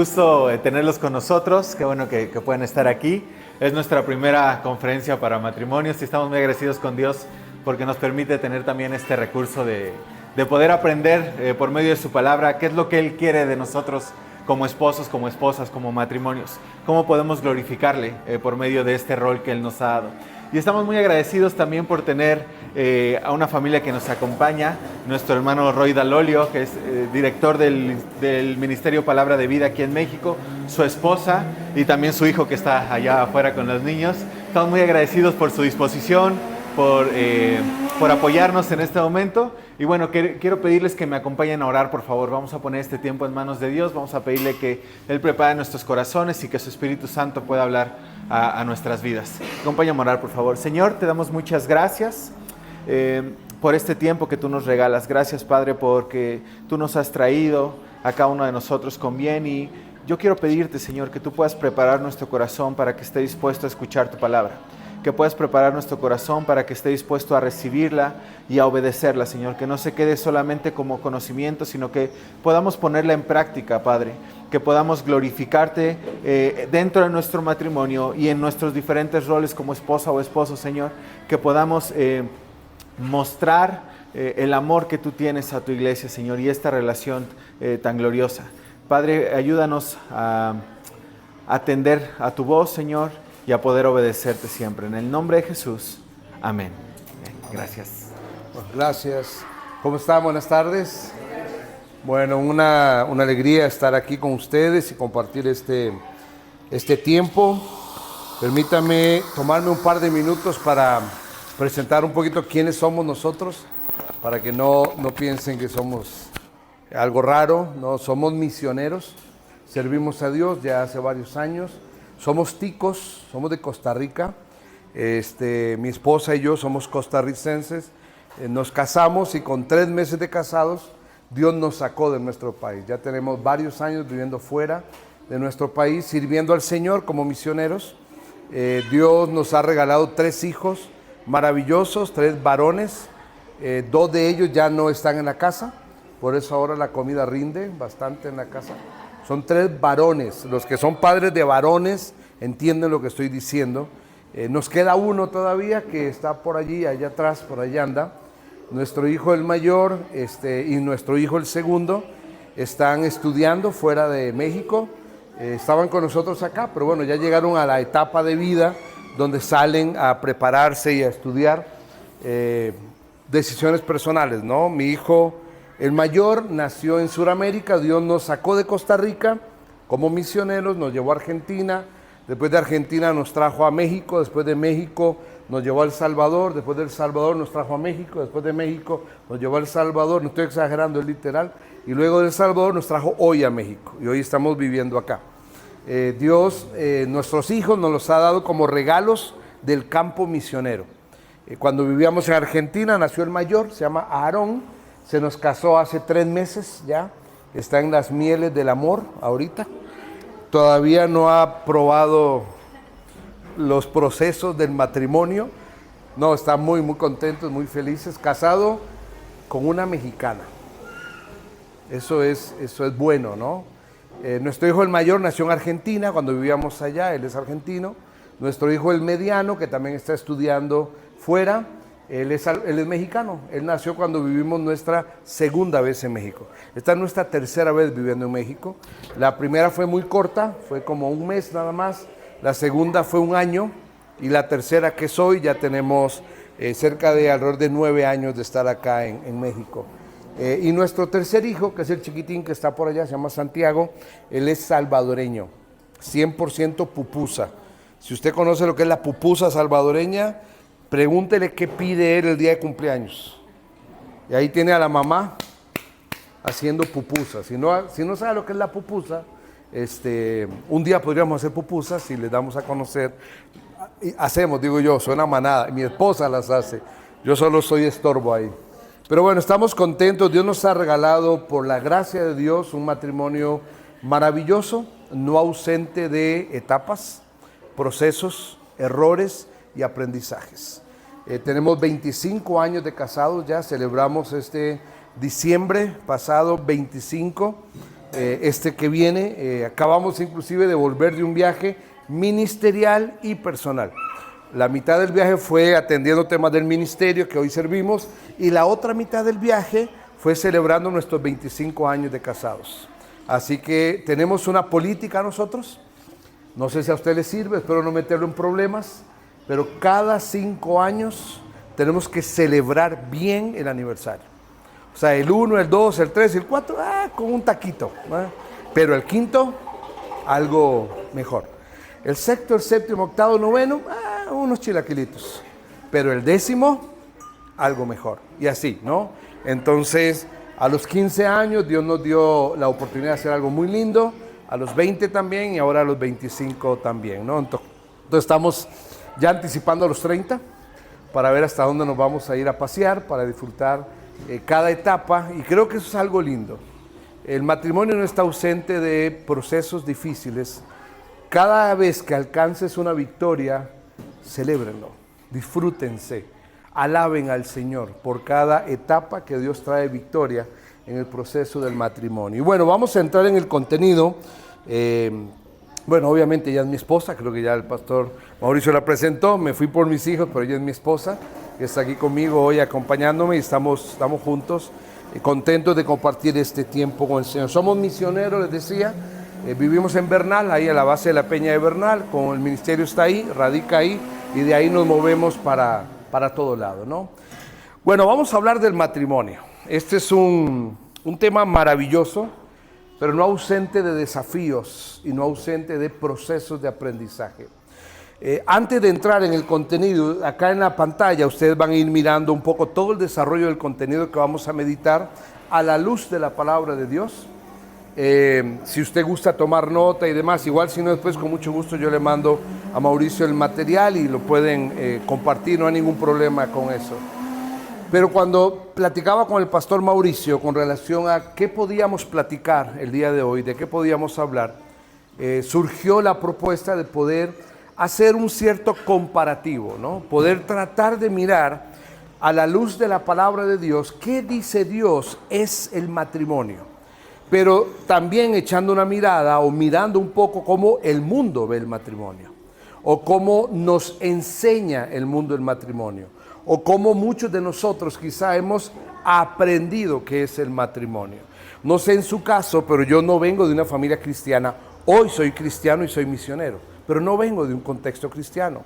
Gusto tenerlos con nosotros, qué bueno que pueden estar aquí. Es nuestra primera conferencia para matrimonios y estamos muy agradecidos con Dios porque nos permite tener también este recurso de poder aprender por medio de su palabra qué es lo que Él quiere de nosotros como esposos, como esposas, como matrimonios. Cómo podemos glorificarle por medio de este rol que Él nos ha dado. Y estamos muy agradecidos también por tener a una familia que nos acompaña, nuestro hermano Roy Dalolio, que es director del Ministerio Palabra de Vida aquí en México, su esposa y también su hijo que está allá afuera con los niños. Estamos muy agradecidos por su disposición, por apoyarnos en este momento. Y bueno, quiero pedirles que me acompañen a orar, por favor. Vamos a poner este tiempo en manos de Dios. Vamos a pedirle que Él prepare nuestros corazones y que su Espíritu Santo pueda hablar a nuestras vidas. Acompáñame a orar, por favor. Señor, te damos muchas gracias por este tiempo que tú nos regalas. Gracias, Padre, porque tú nos has traído a cada uno de nosotros con bien. Y yo quiero pedirte, Señor, que tú puedas preparar nuestro corazón para que esté dispuesto a escuchar tu palabra. Que puedas preparar nuestro corazón para que esté dispuesto a recibirla y a obedecerla, Señor. Que no se quede solamente como conocimiento, sino que podamos ponerla en práctica, Padre. Que podamos glorificarte dentro de nuestro matrimonio y en nuestros diferentes roles como esposa o esposo, Señor. Que podamos mostrar el amor que tú tienes a tu iglesia, Señor, y esta relación tan gloriosa. Padre, ayúdanos a atender a tu voz, Señor, y a poder obedecerte siempre. En el nombre de Jesús. Amén. Gracias. Pues gracias. ¿Cómo están? Buenas tardes. Bueno, una alegría estar aquí con ustedes y compartir este tiempo. Permítame tomarme un par de minutos para presentar un poquito quiénes somos nosotros, para que no piensen que somos algo raro. No, somos misioneros, servimos a Dios ya hace varios años. Somos ticos, somos de Costa Rica. Mi esposa y yo somos costarricenses. Nos casamos y con 3 meses de casados, Dios nos sacó de nuestro país. Ya tenemos varios años viviendo fuera de nuestro país, sirviendo al Señor como misioneros. Dios nos ha regalado 3 hijos maravillosos, 3 varones. 2 de ellos ya no están en la casa, por eso ahora la comida rinde bastante en la casa. Son 3 varones, los que son padres de varones entienden lo que estoy diciendo. Nos queda uno todavía que está por allí, allá atrás, por allá anda. Nuestro hijo el mayor y nuestro hijo el segundo están estudiando fuera de México. Estaban con nosotros acá, pero bueno, ya llegaron a la etapa de vida donde salen a prepararse y a estudiar decisiones personales, ¿no? Mi hijo el mayor nació en Sudamérica. Dios nos sacó de Costa Rica como misioneros, nos llevó a Argentina, después de Argentina nos trajo a México, después de México nos llevó a El Salvador, después de El Salvador nos trajo a México, después de México nos llevó a El Salvador, no estoy exagerando, es literal, y luego de El Salvador nos trajo hoy a México, y hoy estamos viviendo acá. Dios, nuestros hijos nos los ha dado como regalos del campo misionero. Cuando vivíamos en Argentina nació el mayor, se llama Aarón. Se nos casó hace 3 meses ya, está en las mieles del amor ahorita. Todavía no ha probado los procesos del matrimonio. No, están muy contentos, muy felices. Casado con una mexicana. Eso es bueno, ¿no? Nuestro hijo el mayor nació en Argentina cuando vivíamos allá, él es argentino. Nuestro hijo el mediano, que también está estudiando fuera, Él es mexicano. Él nació cuando vivimos nuestra segunda vez en México. Esta es nuestra tercera vez viviendo en México. La primera fue muy corta, fue como 1 mes nada más. La segunda fue 1 año. Y la tercera, que es hoy, ya tenemos cerca de alrededor de 9 años de estar acá en México. Y nuestro tercer hijo, que es el chiquitín que está por allá, se llama Santiago. Él es salvadoreño, 100% pupusa. Si usted conoce lo que es la pupusa salvadoreña, pregúntele qué pide él el día de cumpleaños. Y ahí tiene a la mamá haciendo pupusa. Si no sabe lo que es la pupusa, un día podríamos hacer pupusas y les damos a conocer. Hacemos, digo yo, suena manada. Mi esposa las hace. Yo solo soy estorbo ahí. Pero bueno, estamos contentos. Dios nos ha regalado, por la gracia de Dios, un matrimonio maravilloso, no ausente de etapas, procesos, errores y aprendizajes. Tenemos 25 años de casados ya, celebramos este diciembre pasado 25 este que viene. Acabamos inclusive de volver de un viaje ministerial y personal. La mitad del viaje fue atendiendo temas del ministerio que hoy servimos y la otra mitad del viaje fue celebrando nuestros 25 años de casados. Así que tenemos una política nosotros, no sé si a usted le sirve, espero no meterlo en problemas, pero cada 5 años tenemos que celebrar bien el aniversario. O sea, el 1, el 2, el 3, el 4, con un taquito, pero el quinto, algo mejor. El sexto, el séptimo, octavo, noveno, unos chilaquilitos. Pero el 10º, algo mejor. Y así, ¿no? Entonces, a los 15 años Dios nos dio la oportunidad de hacer algo muy lindo. A los 20 también y ahora a los 25 también, ¿no? Entonces estamos ya anticipando a los 30 para ver hasta dónde nos vamos a ir a pasear, para disfrutar cada etapa. Y creo que eso es algo lindo. El matrimonio no está ausente de procesos difíciles. Cada vez que alcances una victoria, celébrenlo, disfrútense, alaben al Señor por cada etapa que Dios trae victoria en el proceso del matrimonio. Y bueno, vamos a entrar en el contenido. Bueno, obviamente ella es mi esposa, creo que ya el pastor Mauricio la presentó, me fui por mis hijos, pero ella es mi esposa, que está aquí conmigo hoy acompañándome y estamos juntos, contentos de compartir este tiempo con el Señor. Somos misioneros, les decía. Vivimos en Bernal, ahí a la base de la Peña de Bernal, con el ministerio está ahí, radica ahí, y de ahí nos movemos para todo lado, ¿no? Bueno, vamos a hablar del matrimonio. Este es un tema maravilloso, pero no ausente de desafíos y no ausente de procesos de aprendizaje. Antes de entrar en el contenido, acá en la pantalla ustedes van a ir mirando un poco todo el desarrollo del contenido que vamos a meditar a la luz de la palabra de Dios. Si usted gusta tomar nota y demás, igual si no después con mucho gusto yo le mando a Mauricio el material y lo pueden compartir, no hay ningún problema con eso. Pero cuando platicaba con el pastor Mauricio con relación a qué podíamos platicar el día de hoy, de qué podíamos hablar, surgió la propuesta de poder hacer un cierto comparativo, ¿no? Poder tratar de mirar a la luz de la palabra de Dios, qué dice Dios es el matrimonio. Pero también echando una mirada o mirando un poco cómo el mundo ve el matrimonio, o cómo nos enseña el mundo el matrimonio, o cómo muchos de nosotros quizá hemos aprendido qué es el matrimonio. No sé en su caso, pero yo no vengo de una familia cristiana. Hoy soy cristiano y soy misionero, pero no vengo de un contexto cristiano.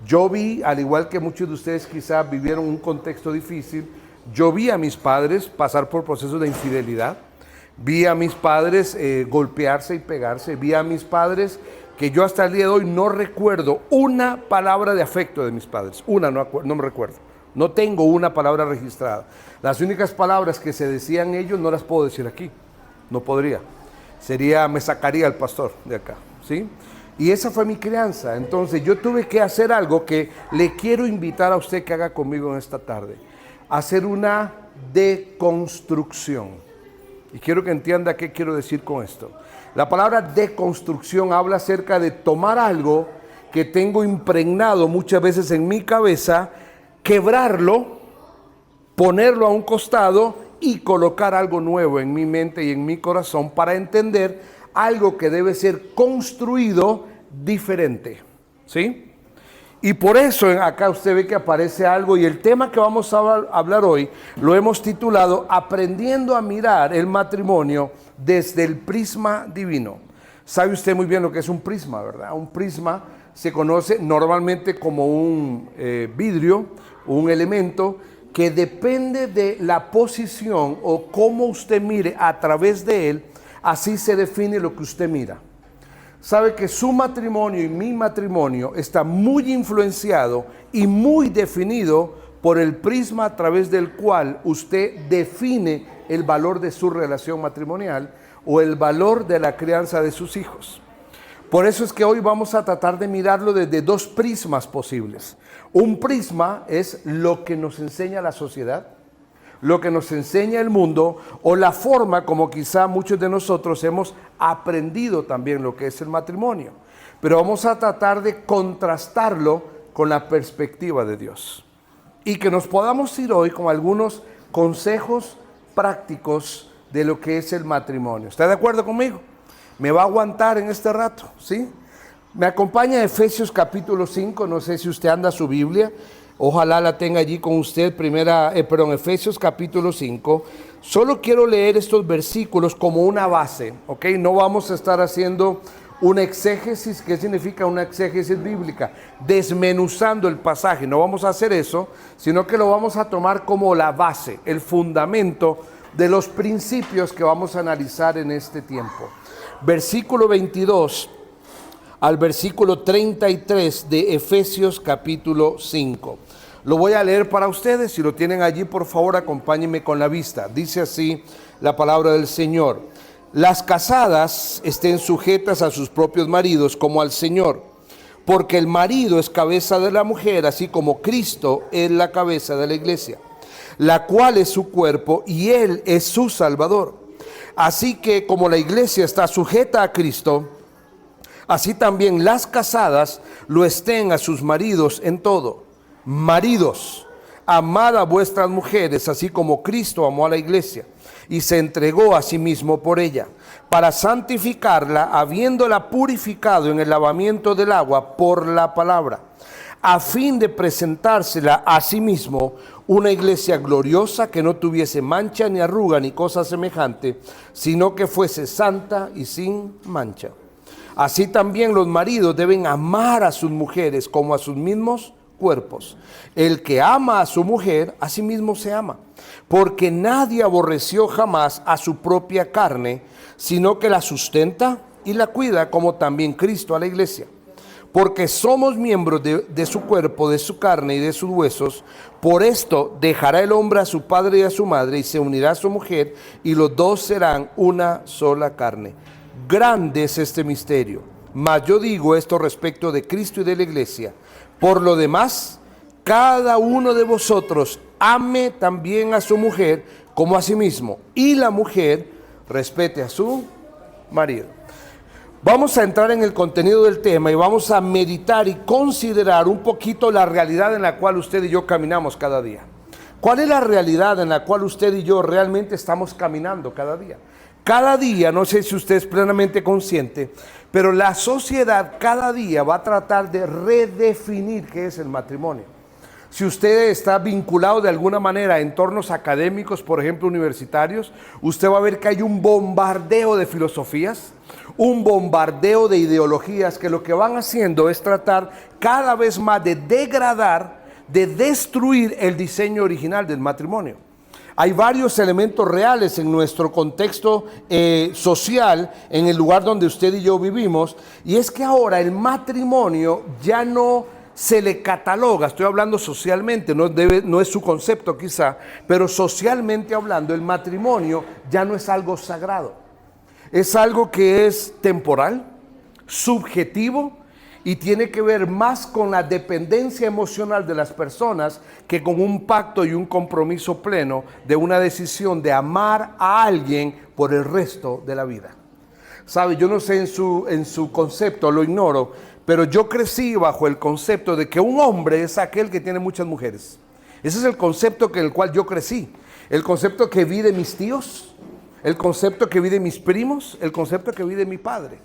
Yo vi, al igual que muchos de ustedes quizá vivieron un contexto difícil, yo vi a mis padres pasar por procesos de infidelidad. Vi a mis padres golpearse y pegarse. Vi a mis padres que yo hasta el día de hoy no recuerdo una palabra de afecto de mis padres. No me recuerdo. No tengo una palabra registrada. Las únicas palabras que se decían ellos no las puedo decir aquí. No podría. Me sacaría el pastor de acá, ¿sí? Y esa fue mi crianza. Entonces yo tuve que hacer algo que le quiero invitar a usted que haga conmigo en esta tarde. Hacer una deconstrucción. Y quiero que entienda qué quiero decir con esto. La palabra deconstrucción habla acerca de tomar algo que tengo impregnado muchas veces en mi cabeza, quebrarlo, ponerlo a un costado y colocar algo nuevo en mi mente y en mi corazón para entender algo que debe ser construido diferente. ¿Sí? Y por eso acá usted ve que aparece algo y el tema que vamos a hablar hoy lo hemos titulado Aprendiendo a mirar el matrimonio desde el prisma divino. Sabe usted muy bien lo que es un prisma, ¿verdad? Un prisma se conoce normalmente como un vidrio, un elemento que depende de la posición o cómo usted mire a través de él, así se define lo que usted mira. Sabe que su matrimonio y mi matrimonio está muy influenciado y muy definido por el prisma a través del cual usted define el valor de su relación matrimonial o el valor de la crianza de sus hijos. Por eso es que hoy vamos a tratar de mirarlo desde dos prismas posibles. Un prisma es lo que nos enseña la sociedad, lo que nos enseña el mundo o la forma como quizá muchos de nosotros hemos aprendido también lo que es el matrimonio. Pero vamos a tratar de contrastarlo con la perspectiva de Dios. Y que nos podamos ir hoy con algunos consejos prácticos de lo que es el matrimonio. ¿Está de acuerdo conmigo? ¿Me va a aguantar en este rato? ¿Sí? Me acompaña a Efesios capítulo 5, no sé si usted anda a su Biblia, ojalá la tenga allí con usted, Efesios capítulo 5. Solo quiero leer estos versículos como una base, ¿ok? No vamos a estar haciendo una exégesis. ¿Qué significa una exégesis bíblica? Desmenuzando el pasaje, no vamos a hacer eso, sino que lo vamos a tomar como la base, el fundamento de los principios que vamos a analizar en este tiempo. Versículo 22 al versículo 33 de Efesios capítulo 5. Lo voy a leer para ustedes, si lo tienen allí, por favor, acompáñenme con la vista. Dice así la palabra del Señor: las casadas estén sujetas a sus propios maridos como al Señor, porque el marido es cabeza de la mujer, así como Cristo es la cabeza de la iglesia, la cual es su cuerpo y Él es su Salvador. Así que como la iglesia está sujeta a Cristo, así también las casadas lo estén a sus maridos en todo. Maridos, amad a vuestras mujeres, así como Cristo amó a la iglesia y se entregó a sí mismo por ella, para santificarla, habiéndola purificado en el lavamiento del agua por la palabra, a fin de presentársela a sí mismo una iglesia gloriosa, que no tuviese mancha ni arruga ni cosa semejante, sino que fuese santa y sin mancha. Así también los maridos deben amar a sus mujeres como a sus mismos cuerpos. El que ama a su mujer, a sí mismo se ama, porque nadie aborreció jamás a su propia carne, sino que la sustenta y la cuida, como también Cristo a la iglesia. Porque somos miembros de su cuerpo, de su carne y de sus huesos. Por esto dejará el hombre a su padre y a su madre, y se unirá a su mujer, y los dos serán una sola carne. Grande es este misterio, mas yo digo esto respecto de Cristo y de la iglesia. Por lo demás, cada uno de vosotros ame también a su mujer como a sí mismo, y la mujer respete a su marido. Vamos a entrar en el contenido del tema y vamos a meditar y considerar un poquito la realidad en la cual usted y yo caminamos cada día. ¿Cuál es la realidad en la cual usted y yo realmente estamos caminando cada día? Cada día, no sé si usted es plenamente consciente, pero la sociedad cada día va a tratar de redefinir qué es el matrimonio. Si usted está vinculado de alguna manera a entornos académicos, por ejemplo universitarios, usted va a ver que hay un bombardeo de filosofías, un bombardeo de ideologías que lo que van haciendo es tratar cada vez más de degradar, de destruir el diseño original del matrimonio. Hay varios elementos reales en nuestro contexto social, en el lugar donde usted y yo vivimos, y es que ahora el matrimonio ya no se le cataloga, estoy hablando socialmente, no es su concepto quizá, pero socialmente hablando, el matrimonio ya no es algo sagrado, es algo que es temporal, subjetivo, y tiene que ver más con la dependencia emocional de las personas que con un pacto y un compromiso pleno de una decisión de amar a alguien por el resto de la vida. ¿Sabe? Yo no sé en su concepto, lo ignoro, pero yo crecí bajo el concepto de que un hombre es aquel que tiene muchas mujeres. Ese es el concepto en el cual yo crecí. El concepto que vi de mis tíos, el concepto que vi de mis primos, el concepto que vi de mi padre.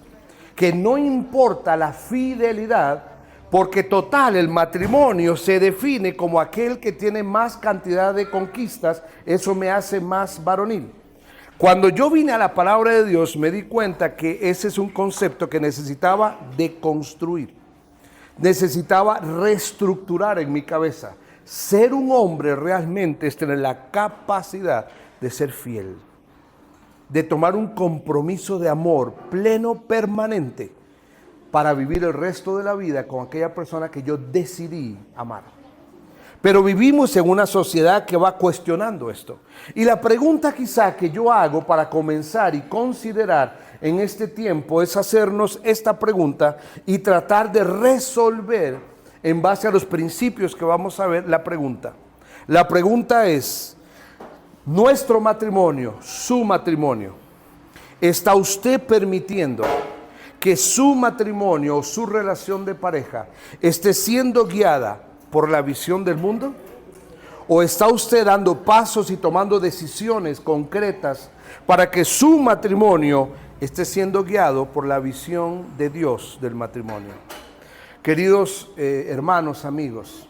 Que no importa la fidelidad, porque total, el matrimonio se define como aquel que tiene más cantidad de conquistas, eso me hace más varonil. Cuando yo vine a la palabra de Dios, me di cuenta que ese es un concepto que necesitaba deconstruir, necesitaba reestructurar en mi cabeza. Ser un hombre realmente es tener la capacidad de ser fiel, de tomar un compromiso de amor pleno, permanente, para vivir el resto de la vida con aquella persona que yo decidí amar. Pero vivimos en una sociedad que va cuestionando esto. Y la pregunta quizá que yo hago para comenzar y considerar en este tiempo es hacernos esta pregunta y tratar de resolver en base a los principios que vamos a ver la pregunta. La pregunta es: nuestro matrimonio, su matrimonio, ¿está usted permitiendo que su matrimonio o su relación de pareja esté siendo guiada por la visión del mundo? ¿O está usted dando pasos y tomando decisiones concretas para que su matrimonio esté siendo guiado por la visión de Dios del matrimonio? Queridos hermanos, amigos,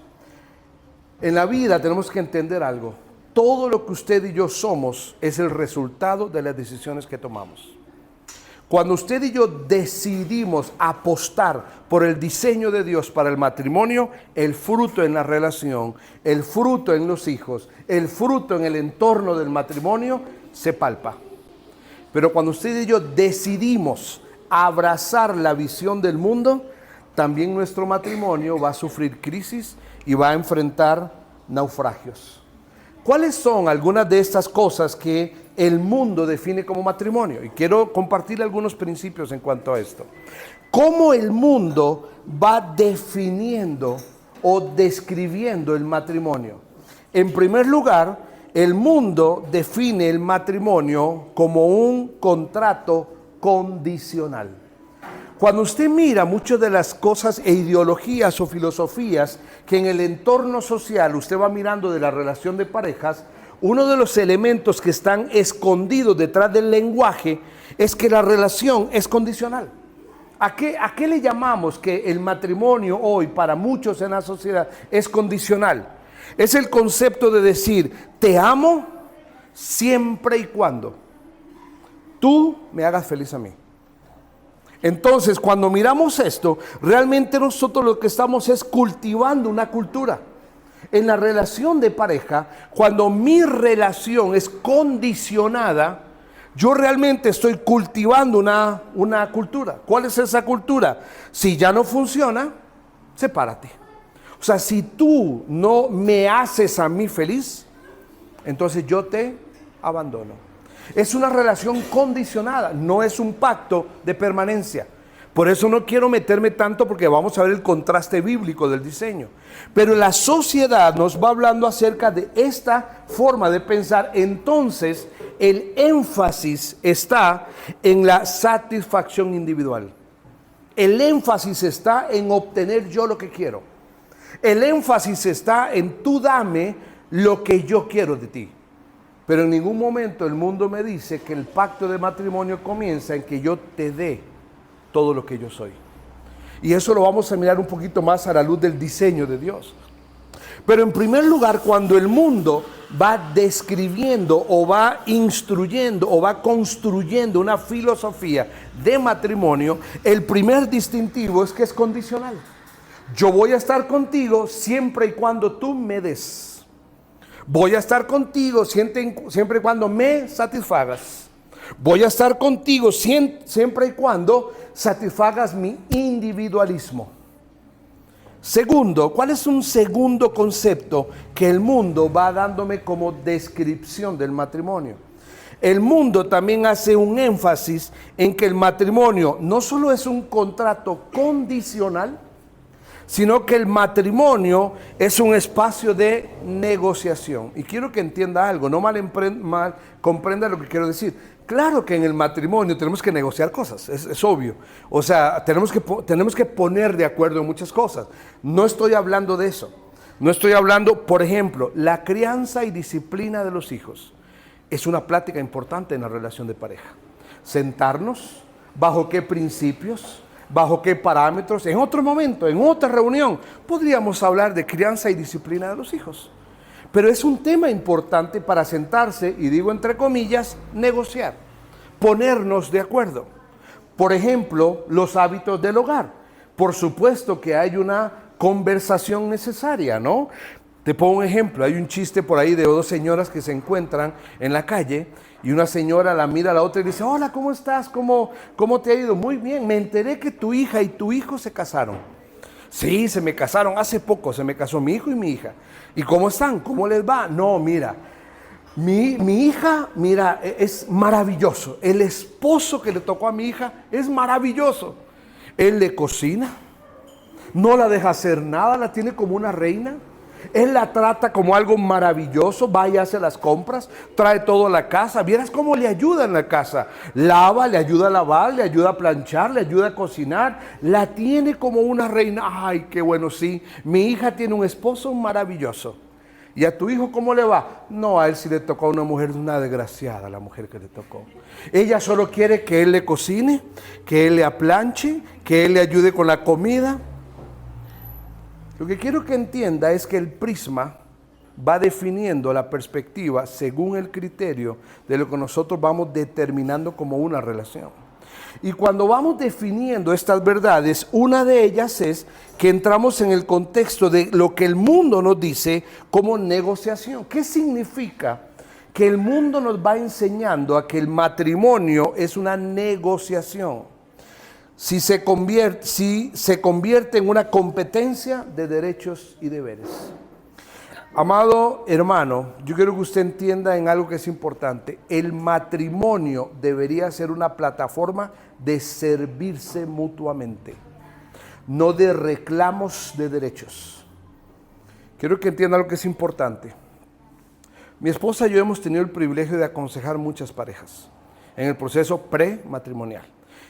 en la vida tenemos que entender algo. Todo lo que usted y yo somos es el resultado de las decisiones que tomamos. Cuando usted y yo decidimos apostar por el diseño de Dios para el matrimonio, el fruto en la relación, el fruto en los hijos, el fruto en el entorno del matrimonio se palpa. Pero cuando usted y yo decidimos abrazar la visión del mundo, también nuestro matrimonio va a sufrir crisis y va a enfrentar naufragios. ¿Cuáles son algunas de estas cosas que el mundo define como matrimonio? Y quiero compartir algunos principios en cuanto a esto. ¿Cómo el mundo va definiendo o describiendo el matrimonio? En primer lugar, el mundo define el matrimonio como un contrato condicional. Cuando usted mira muchas de las cosas e ideologías o filosofías que en el entorno social usted va mirando de la relación de parejas, uno de los elementos que están escondidos detrás del lenguaje es que la relación es condicional. ¿A qué le llamamos que el matrimonio hoy para muchos en la sociedad es condicional? Es el concepto de decir, te amo siempre y cuando tú me hagas feliz a mí. Entonces, cuando miramos esto, realmente nosotros lo que estamos es cultivando una cultura. En la relación de pareja, cuando mi relación es condicionada, yo realmente estoy cultivando una cultura. ¿Cuál es esa cultura? Si ya no funciona, sepárate. O sea, si tú no me haces a mí feliz, entonces yo te abandono. Es una relación condicionada, no es un pacto de permanencia. Por eso no quiero meterme tanto porque vamos a ver el contraste bíblico del diseño. Pero la sociedad nos va hablando acerca de esta forma de pensar. Entonces, el énfasis está en la satisfacción individual. El énfasis está en obtener yo lo que quiero. El énfasis está en tú dame lo que yo quiero de ti. Pero en ningún momento el mundo me dice que el pacto de matrimonio comienza en que yo te dé todo lo que yo soy. Y eso lo vamos a mirar un poquito más a la luz del diseño de Dios. Pero en primer lugar, cuando el mundo va describiendo o va instruyendo o va construyendo una filosofía de matrimonio, el primer distintivo es que es condicional. Yo voy a estar contigo siempre y cuando tú me des. Voy a estar contigo siempre y cuando me satisfagas. Voy a estar contigo siempre y cuando satisfagas mi individualismo. Segundo, ¿cuál es un segundo concepto que el mundo va dándome como descripción del matrimonio? El mundo también hace un énfasis en que el matrimonio no solo es un contrato condicional, sino que el matrimonio es un espacio de negociación. Y quiero que entienda algo, no mal comprenda lo que quiero decir. Claro que en el matrimonio tenemos que negociar cosas, es obvio. O sea, tenemos que poner de acuerdo en muchas cosas. No estoy hablando de eso. No estoy hablando, por ejemplo, la crianza y disciplina de los hijos. Es una plática importante en la relación de pareja. Sentarnos, bajo qué principios, bajo qué parámetros. En otro momento, en otra reunión, podríamos hablar de crianza y disciplina de los hijos. Pero es un tema importante para sentarse, y digo entre comillas, negociar, ponernos de acuerdo. Por ejemplo, los hábitos del hogar. Por supuesto que hay una conversación necesaria, ¿no? Te pongo un ejemplo, hay un chiste por ahí de dos señoras que se encuentran en la calle y una señora la mira a la otra y dice, hola, ¿cómo estás? ¿Cómo te ha ido? Muy bien, me enteré que tu hija y tu hijo se casaron. Sí, se me casaron, hace poco se me casó mi hijo y mi hija. ¿Y cómo están? ¿Cómo les va? No, mira, mi hija, mira, es maravilloso. El esposo que le tocó a mi hija es maravilloso. Él le cocina, no la deja hacer nada, la tiene como una reina. Él la trata como algo maravilloso, va y hace las compras, trae todo a la casa. Vieras cómo le ayuda en la casa. Lava, le ayuda a lavar, le ayuda a planchar, le ayuda a cocinar. La tiene como una reina. Ay, qué bueno, sí. Mi hija tiene un esposo maravilloso. ¿Y a tu hijo cómo le va? No, a él sí le tocó a una mujer, una desgraciada la mujer que le tocó. Ella solo quiere que él le cocine, que él le aplanche, que él le ayude con la comida. Lo que quiero que entienda es que el prisma va definiendo la perspectiva según el criterio de lo que nosotros vamos determinando como una relación. Y cuando vamos definiendo estas verdades, una de ellas es que entramos en el contexto de lo que el mundo nos dice como negociación. ¿Qué significa? Que el mundo nos va enseñando a que el matrimonio es una negociación. Si se convierte en una competencia de derechos y deberes. Amado hermano, yo quiero que usted entienda en algo que es importante. El matrimonio debería ser una plataforma de servirse mutuamente, no de reclamos de derechos. Quiero que entienda algo que es importante. Mi esposa y yo hemos tenido el privilegio de aconsejar muchas parejas en el proceso prematrimonial.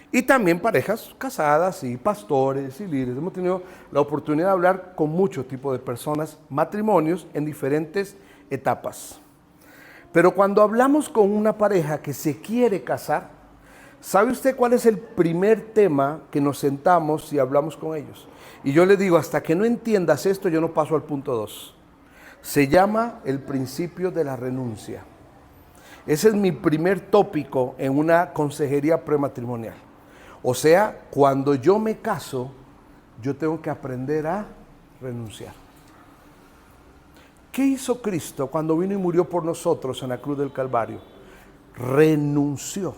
Y también parejas casadas y pastores y líderes. Hemos tenido la oportunidad de hablar con muchos tipos de personas, matrimonios en diferentes etapas. Pero cuando hablamos con una pareja que se quiere casar, ¿sabe usted cuál es el primer tema que nos sentamos y hablamos con ellos? Y yo le digo, hasta que no entiendas esto, yo no paso al punto 2. Se llama el principio de la renuncia. Ese es mi primer tópico en una consejería prematrimonial. O sea, cuando yo me caso, yo tengo que aprender a renunciar. ¿Qué hizo Cristo cuando vino y murió por nosotros en la cruz del Calvario? Renunció.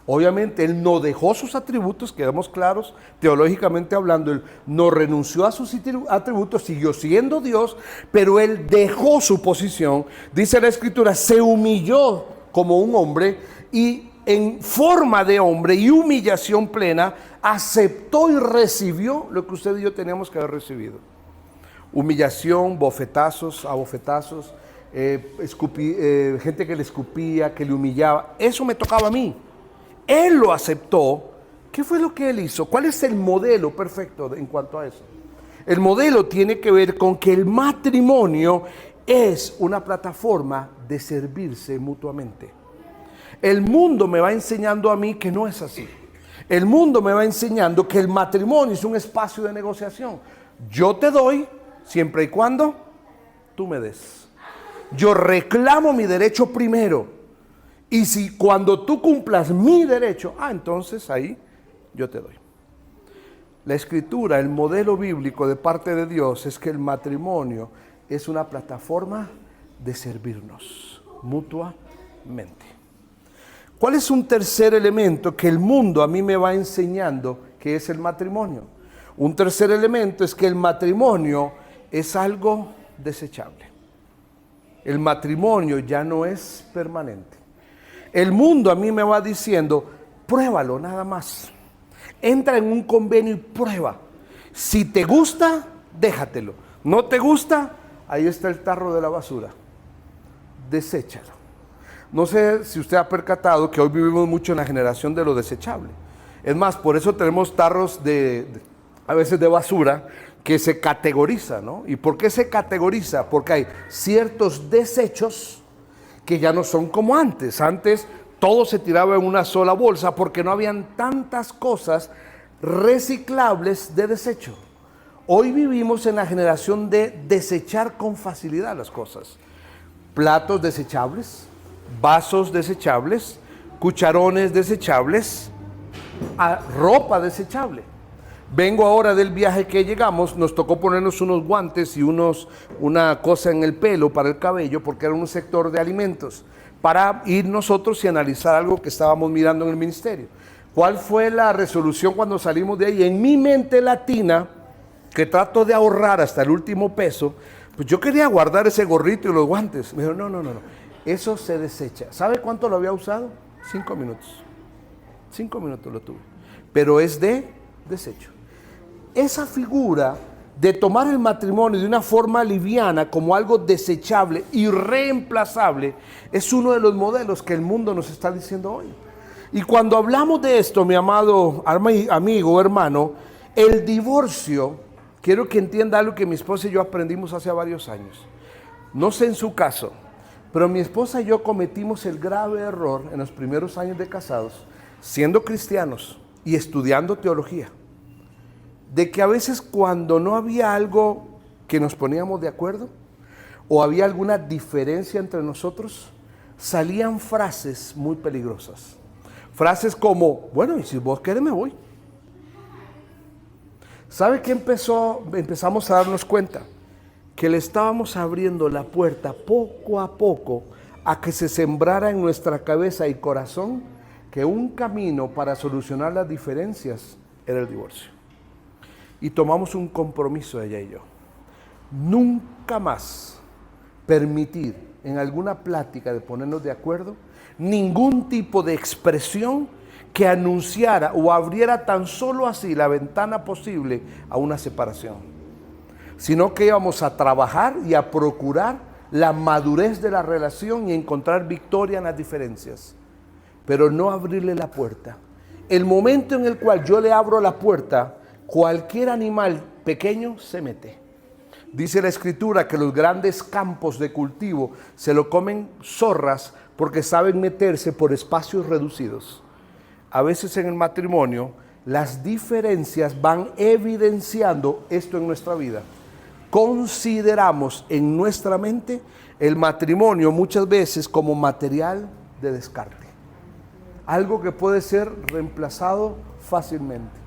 Obviamente, Él no dejó sus atributos, quedamos claros, teológicamente hablando, Él no renunció a sus atributos, siguió siendo Dios, pero Él dejó su posición. Dice la Escritura, se humilló como un hombre y en forma de hombre y humillación plena, aceptó y recibió lo que usted y yo teníamos que haber recibido. Humillación, bofetazos, abofetazos, gente que le escupía, que le humillaba. Eso me tocaba a mí. Él lo aceptó. ¿Qué fue lo que Él hizo? ¿Cuál es el modelo perfecto en cuanto a eso? El modelo tiene que ver con que el matrimonio es una plataforma de servirse mutuamente. El mundo me va enseñando a mí que no es así. El mundo me va enseñando que el matrimonio es un espacio de negociación. Yo te doy siempre y cuando tú me des. Yo reclamo mi derecho primero. Y si cuando tú cumplas mi derecho, entonces ahí yo te doy. La Escritura, el modelo bíblico de parte de Dios es que el matrimonio es una plataforma de servirnos mutuamente. ¿Cuál es un tercer elemento que el mundo a mí me va enseñando que es el matrimonio? Un tercer elemento es que el matrimonio es algo desechable. El matrimonio ya no es permanente. El mundo a mí me va diciendo, pruébalo nada más. Entra en un convenio y prueba. Si te gusta, déjatelo. No te gusta, ahí está el tarro de la basura. Deséchalo. No sé si usted ha percatado que hoy vivimos mucho en la generación de lo desechable. Es más, por eso tenemos tarros a veces de basura que se categoriza, ¿no? ¿Y por qué se categoriza? Porque hay ciertos desechos que ya no son como antes. Antes todo se tiraba en una sola bolsa porque no habían tantas cosas reciclables de desecho. Hoy vivimos en la generación de desechar con facilidad las cosas. Platos desechables, vasos desechables, cucharones desechables, ropa desechable. Vengo ahora del viaje que llegamos, nos tocó ponernos unos guantes y una cosa en el pelo para el cabello porque era un sector de alimentos para ir nosotros y analizar algo que estábamos mirando en el ministerio. ¿Cuál fue la resolución cuando salimos de ahí? En mi mente latina, que trato de ahorrar hasta el último peso, pues yo quería guardar ese gorrito y los guantes. Me dijo, no. Eso se desecha. ¿Sabe cuánto lo había usado? 5 minutos. 5 minutos lo tuve. Pero es de desecho. Esa figura de tomar el matrimonio de una forma liviana como algo desechable y reemplazable es uno de los modelos que el mundo nos está diciendo hoy. Y cuando hablamos de esto, mi amado amigo, hermano, el divorcio, quiero que entienda algo que mi esposa y yo aprendimos hace varios años. No sé en su caso, pero mi esposa y yo cometimos el grave error en los primeros años de casados, siendo cristianos y estudiando teología, de que a veces cuando no había algo que nos poníamos de acuerdo o había alguna diferencia entre nosotros, salían frases muy peligrosas. Frases como, bueno, y si vos querés me voy. ¿Sabe qué empezamos a darnos cuenta? Que le estábamos abriendo la puerta poco a poco a que se sembrara en nuestra cabeza y corazón que un camino para solucionar las diferencias era el divorcio. Y tomamos un compromiso ella y yo. Nunca más permitir en alguna plática de ponernos de acuerdo ningún tipo de expresión que anunciara o abriera tan solo así la ventana posible a una separación, sino que íbamos a trabajar y a procurar la madurez de la relación y encontrar victoria en las diferencias, pero no abrirle la puerta. El momento en el cual yo le abro la puerta, cualquier animal pequeño se mete. Dice la Escritura que los grandes campos de cultivo se lo comen zorras porque saben meterse por espacios reducidos. A veces en el matrimonio las diferencias van evidenciando esto en nuestra vida. Consideramos en nuestra mente el matrimonio muchas veces como material de descarte, algo que puede ser reemplazado fácilmente.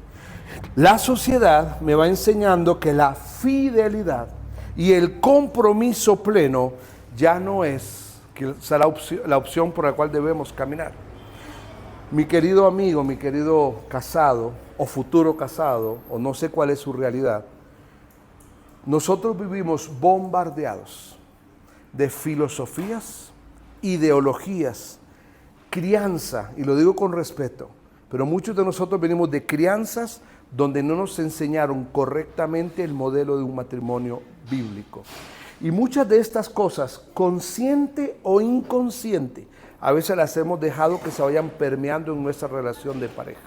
La sociedad me va enseñando que la fidelidad y el compromiso pleno ya no es la opción por la cual debemos caminar. Mi querido amigo, mi querido casado o futuro casado, o no sé cuál es su realidad, nosotros vivimos bombardeados de filosofías, ideologías, crianza, y lo digo con respeto, pero muchos de nosotros venimos de crianzas donde no nos enseñaron correctamente el modelo de un matrimonio bíblico. Y muchas de estas cosas, consciente o inconsciente, a veces las hemos dejado que se vayan permeando en nuestra relación de pareja.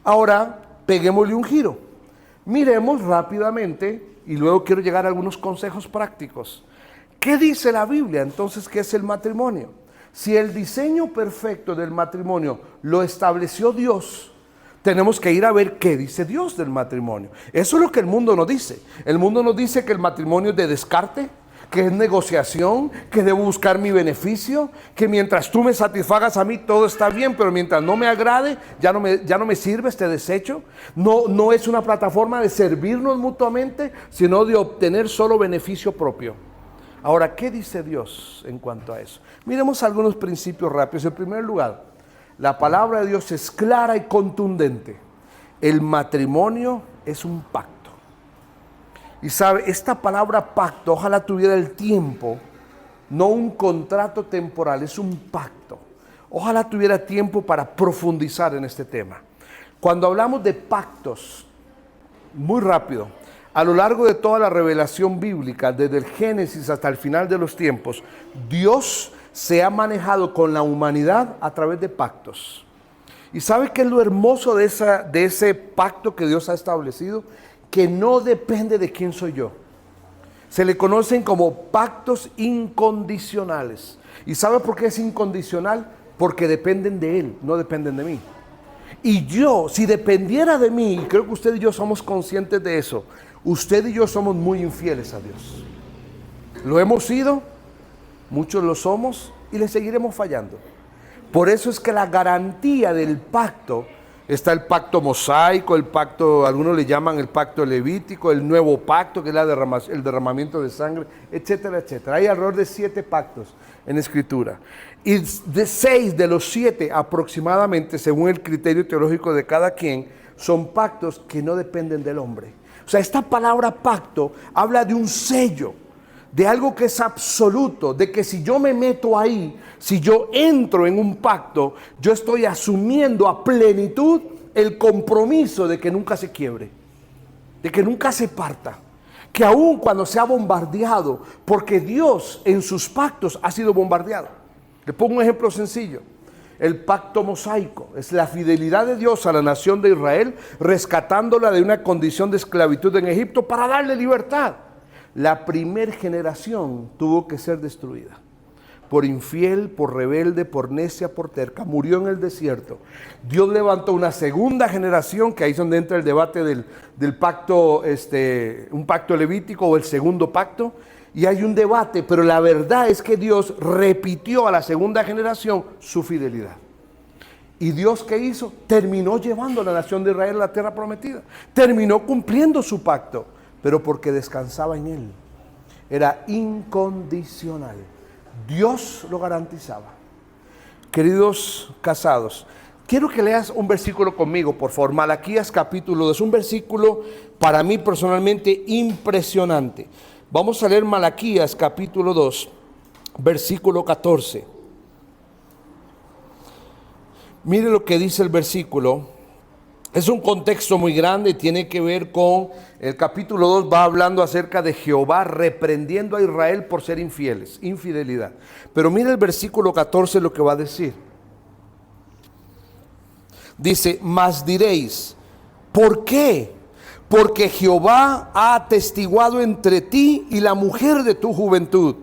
Ahora, peguémosle un giro. Miremos rápidamente y luego quiero llegar a algunos consejos prácticos. ¿Qué dice la Biblia entonces qué es el matrimonio? Si el diseño perfecto del matrimonio lo estableció Dios, tenemos que ir a ver qué dice Dios del matrimonio. Eso es lo que el mundo nos dice. El mundo nos dice que el matrimonio es de descarte, que es negociación, que debo buscar mi beneficio, que mientras tú me satisfagas a mí todo está bien, pero mientras no me agrade, ya no me sirve este desecho. No es una plataforma de servirnos mutuamente, sino de obtener solo beneficio propio. Ahora, ¿qué dice Dios en cuanto a eso? Miremos algunos principios rápidos. En primer lugar, la palabra de Dios es clara y contundente. El matrimonio es un pacto. Y sabe, esta palabra pacto, ojalá tuviera el tiempo, no un contrato temporal, es un pacto. Ojalá tuviera tiempo para profundizar en este tema. Cuando hablamos de pactos, muy rápido, a lo largo de toda la revelación bíblica, desde el Génesis hasta el final de los tiempos, Dios se ha manejado con la humanidad a través de pactos. ¿Y sabe qué es lo hermoso de ese pacto que Dios ha establecido? Que no depende de quién soy yo. Se le conocen como pactos incondicionales. ¿Y sabe por qué es incondicional? Porque dependen de Él, no dependen de mí. Y yo, si dependiera de mí, y creo que usted y yo somos conscientes de eso, usted y yo somos muy infieles a Dios. Lo hemos sido, muchos lo somos y le seguiremos fallando. Por eso es que la garantía del pacto, está el pacto mosaico, el pacto, algunos le llaman el pacto levítico, el nuevo pacto, que es el derramamiento de sangre, etcétera, etcétera. Hay alrededor de 7 pactos en Escritura. Y de 6 de los 7 aproximadamente, según el criterio teológico de cada quien, son pactos que no dependen del hombre. O sea, esta palabra pacto habla de un sello, de algo que es absoluto, de que si yo me meto ahí, si yo entro en un pacto, yo estoy asumiendo a plenitud el compromiso de que nunca se quiebre, de que nunca se parta, que aun cuando sea bombardeado, porque Dios en sus pactos ha sido bombardeado. Le pongo un ejemplo sencillo. El pacto mosaico es la fidelidad de Dios a la nación de Israel, rescatándola de una condición de esclavitud en Egipto para darle libertad. la primer generación tuvo que ser destruida. Por infiel, por rebelde, por necia, por terca, murió en el desierto. Dios levantó una segunda generación, que ahí es donde entra el debate del pacto, un pacto levítico o el segundo pacto, y hay un debate, pero la verdad es que Dios repitió a la segunda generación su fidelidad. ¿Y Dios qué hizo? Terminó llevando a la nación de Israel a la tierra prometida. Terminó cumpliendo su pacto, pero porque descansaba en Él. Era incondicional. Dios lo garantizaba. Queridos casados, quiero que leas un versículo conmigo, por favor. Malaquías capítulo 2, un versículo para mí personalmente impresionante. Vamos a leer Malaquías capítulo 2, versículo 14. Mire lo que dice el versículo. Es un contexto muy grande, tiene que ver con el capítulo 2, va hablando acerca de Jehová reprendiendo a Israel por ser infieles, infidelidad. Pero mire el versículo 14 lo que va a decir. Dice, mas diréis, ¿por qué? Porque Jehová ha atestiguado entre ti y la mujer de tu juventud,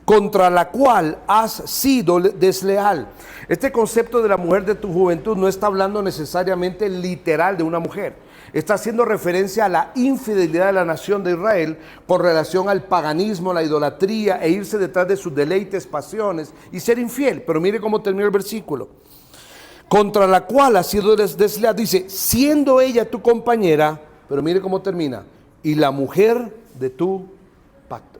contra la cual has sido desleal. Este concepto de la mujer de tu juventud no está hablando necesariamente literal de una mujer. Está haciendo referencia a la infidelidad de la nación de Israel con relación al paganismo, la idolatría e irse detrás de sus deleites, pasiones y ser infiel. Pero mire cómo termina el versículo. Contra la cual has sido desleal. Dice, siendo ella tu compañera, pero mire cómo termina, y la mujer de tu pacto.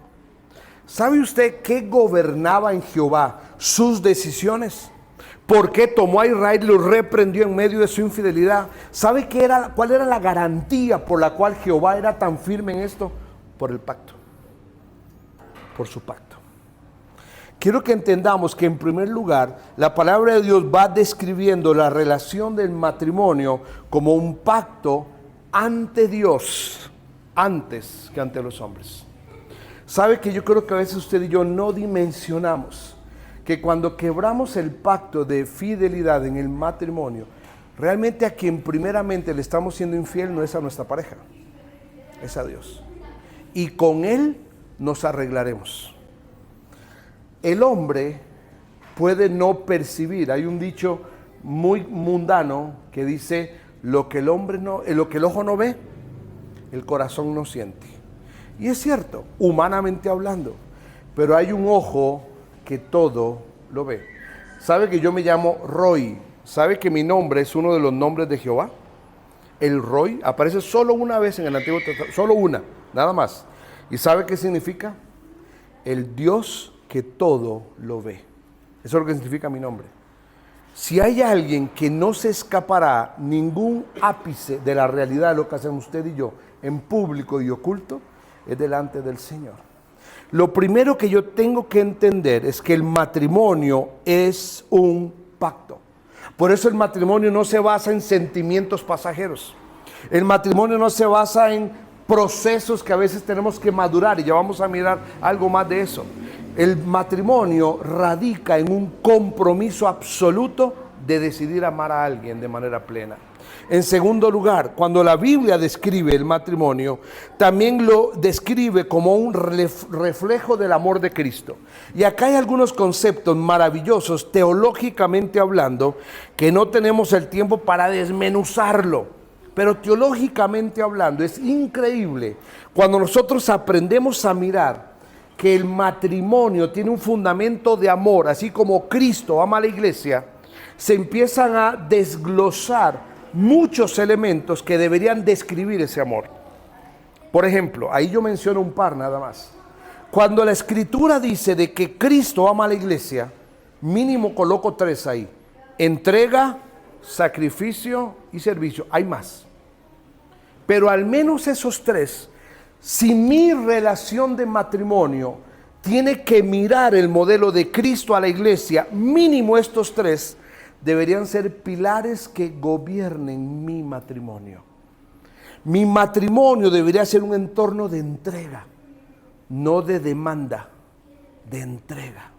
¿Sabe usted qué gobernaba en Jehová sus decisiones? ¿Por qué tomó a Israel y lo reprendió en medio de su infidelidad? ¿Sabe cuál era la garantía por la cual Jehová era tan firme en esto? Por el pacto, por su pacto. Quiero que entendamos que en primer lugar la palabra de Dios va describiendo la relación del matrimonio como un pacto ante Dios, antes que ante los hombres. ¿Sabe que yo creo que a veces usted y yo no dimensionamos que cuando quebramos el pacto de fidelidad en el matrimonio, realmente a quien primeramente le estamos siendo infiel no es a nuestra pareja, es a Dios. Y con Él nos arreglaremos. El hombre puede no percibir. Hay un dicho muy mundano que dice, lo que el ojo no ve, el corazón no siente. Y es cierto, humanamente hablando, pero hay un ojo que todo lo ve. ¿Sabe que yo me llamo Roy? ¿Sabe que mi nombre es uno de los nombres de Jehová? El Roy aparece solo una vez en el Antiguo Testamento, solo una, nada más. ¿Y sabe qué significa? El Dios que todo lo ve. Eso es lo que significa mi nombre. Si hay alguien que no se escapará ningún ápice de la realidad de lo que hacemos usted y yo en público y oculto, es delante del Señor. Lo primero que yo tengo que entender es que el matrimonio es un pacto. Por eso el matrimonio no se basa en sentimientos pasajeros. El matrimonio no se basa en procesos que a veces tenemos que madurar, y ya vamos a mirar algo más de eso. El matrimonio radica en un compromiso absoluto de decidir amar a alguien de manera plena. En segundo lugar, cuando la Biblia describe el matrimonio, también lo describe como un reflejo del amor de Cristo. Y acá hay algunos conceptos maravillosos, teológicamente hablando, que no tenemos el tiempo para desmenuzarlo. Pero teológicamente hablando, es increíble cuando nosotros aprendemos a mirar que el matrimonio tiene un fundamento de amor, así como Cristo ama a la iglesia, se empiezan a desglosar muchos elementos que deberían describir ese amor. Por ejemplo, ahí yo menciono un par nada más. Cuando la Escritura dice de que Cristo ama a la iglesia, mínimo coloco 3 ahí: entrega, sacrificio y servicio. Hay más, pero al menos esos 3. Si mi relación de matrimonio tiene que mirar el modelo de Cristo a la iglesia, mínimo estos 3 deberían ser pilares que gobiernen mi matrimonio. Mi matrimonio debería ser un entorno de entrega, no de demanda, de entrega.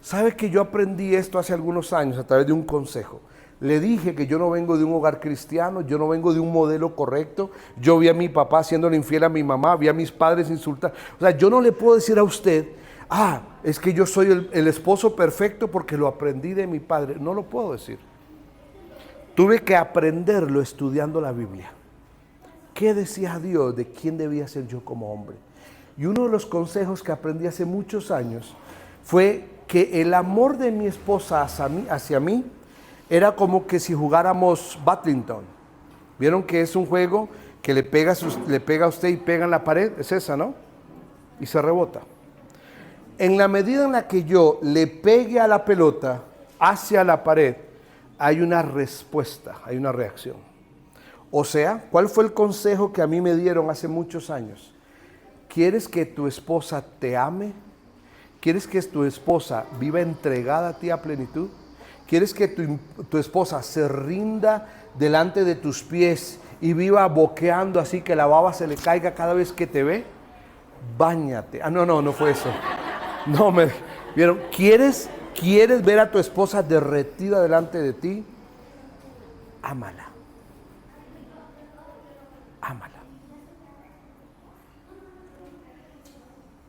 ¿Sabe que yo aprendí esto hace algunos años a través de un consejo? Le dije que yo no vengo de un hogar cristiano, yo no vengo de un modelo correcto. Yo vi a mi papá haciéndole infiel a mi mamá, vi a mis padres insultar. O sea, yo no le puedo decir a usted, es que yo soy el esposo perfecto porque lo aprendí de mi padre. No lo puedo decir. Tuve que aprenderlo estudiando la Biblia. ¿Qué decía Dios de quién debía ser yo como hombre? Y uno de los consejos que aprendí hace muchos años fue que el amor de mi esposa hacia mí era como que si jugáramos badminton. ¿Vieron que es un juego que le pega a usted y pega en la pared? Es esa, ¿no? Y se rebota. En la medida en la que yo le pegue a la pelota hacia la pared, hay una respuesta, hay una reacción. O sea, ¿cuál fue el consejo que a mí me dieron hace muchos años? ¿Quieres que tu esposa te ame? ¿Quieres que tu esposa viva entregada a ti a plenitud? ¿Quieres que tu esposa se rinda delante de tus pies y viva boqueando así que la baba se le caiga cada vez que te ve? Báñate. No fue eso. ¿Vieron? ¿Quieres ver a tu esposa derretida delante de ti? Ámala. Ámala.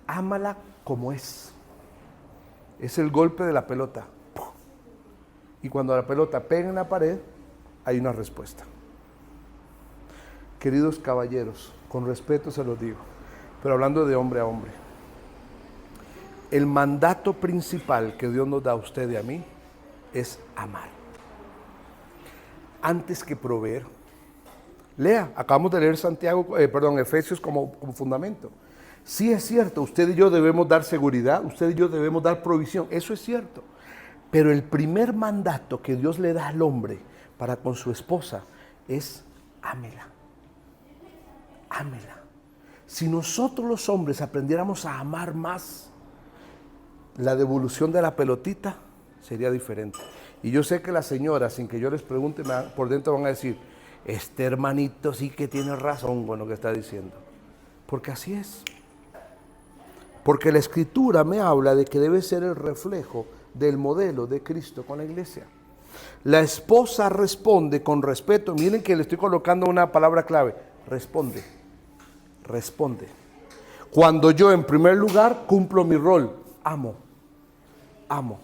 Ámala como es. Es el golpe de la pelota. Y cuando la pelota pega en la pared, hay una respuesta. Queridos caballeros, con respeto se los digo, pero hablando de hombre a hombre, el mandato principal que Dios nos da a usted y a mí es amar. Antes que proveer. Lea, acabamos de leer Efesios como fundamento. Sí es cierto, usted y yo debemos dar seguridad, usted y yo debemos dar provisión, eso es cierto. Pero el primer mandato que Dios le da al hombre para con su esposa es ámela. Ámela. Si nosotros los hombres aprendiéramos a amar más, la devolución de la pelotita sería diferente. Y yo sé que las señoras, sin que yo les pregunte, por dentro van a decir, este hermanito sí que tiene razón con lo que está diciendo. Porque así es. Porque la Escritura me habla de que debe ser el reflejo del modelo de Cristo con la iglesia. La esposa responde con respeto. Miren que le estoy colocando una palabra clave. Responde. Responde. Cuando yo en primer lugar cumplo mi rol, amo. Amo.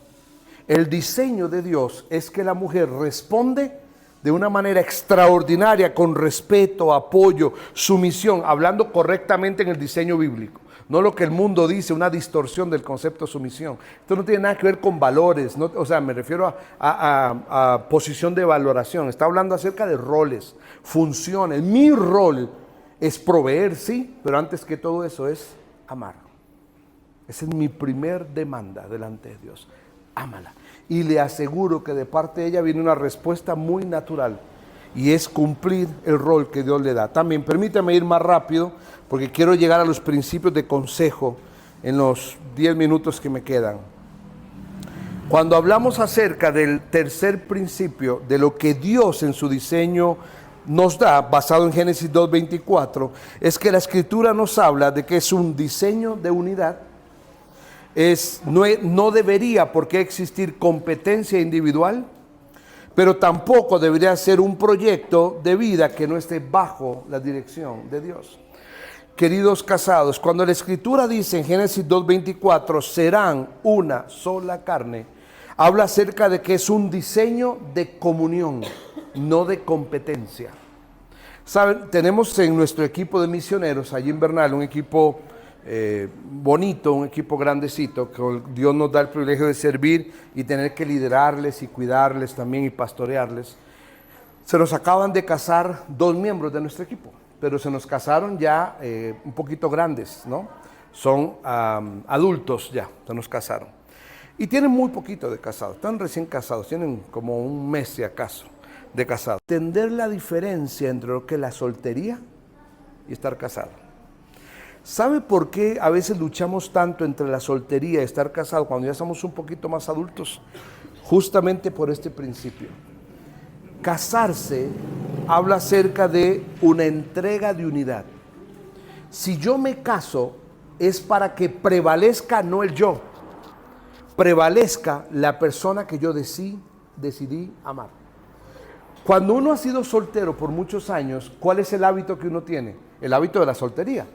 El diseño de Dios es que la mujer responde de una manera extraordinaria, con respeto, apoyo, sumisión, hablando correctamente en el diseño bíblico. No lo que el mundo dice, una distorsión del concepto de sumisión. Esto no tiene nada que ver con valores, me refiero a posición de valoración. Está hablando acerca de roles, funciones. Mi rol es proveer, sí, pero antes que todo eso es amar. Esa es mi primer demanda delante de Dios. Ámala. Y le aseguro que de parte de ella viene una respuesta muy natural. Y es cumplir el rol que Dios le da. También permítame ir más rápido porque quiero llegar a los principios de consejo en los 10 minutos que me quedan. Cuando hablamos acerca del tercer principio, de lo que Dios en su diseño nos da, basado en Génesis 2:24, es que la Escritura nos habla de que es un diseño de unidad. No debería por qué existir competencia individual, pero tampoco debería ser un proyecto de vida que no esté bajo la dirección de Dios. Queridos casados, cuando la Escritura dice en Génesis 2:24, serán una sola carne, habla acerca de que es un diseño de comunión, no de competencia. Saben, tenemos en nuestro equipo de misioneros, allí en Bernal, un equipo bonito, un equipo grandecito, que Dios nos da el privilegio de servir y tener que liderarles y cuidarles también y pastorearles. Se nos acaban de casar 2 miembros de nuestro equipo, pero se nos casaron ya un poquito grandes, ¿no? Son adultos ya, se nos casaron. Y tienen muy poquito de casados, están recién casados, tienen como un mes si acaso de casados. Entender la diferencia entre lo que es la soltería y estar casado. ¿Sabe por qué a veces luchamos tanto entre la soltería y estar casado cuando ya somos un poquito más adultos? Justamente por este principio. Casarse habla acerca de una entrega de unidad. Si yo me caso, es para que prevalezca no el yo, prevalezca la persona que yo decidí amar. Cuando uno ha sido soltero por muchos años, ¿cuál es el hábito que uno tiene? El hábito de la soltería.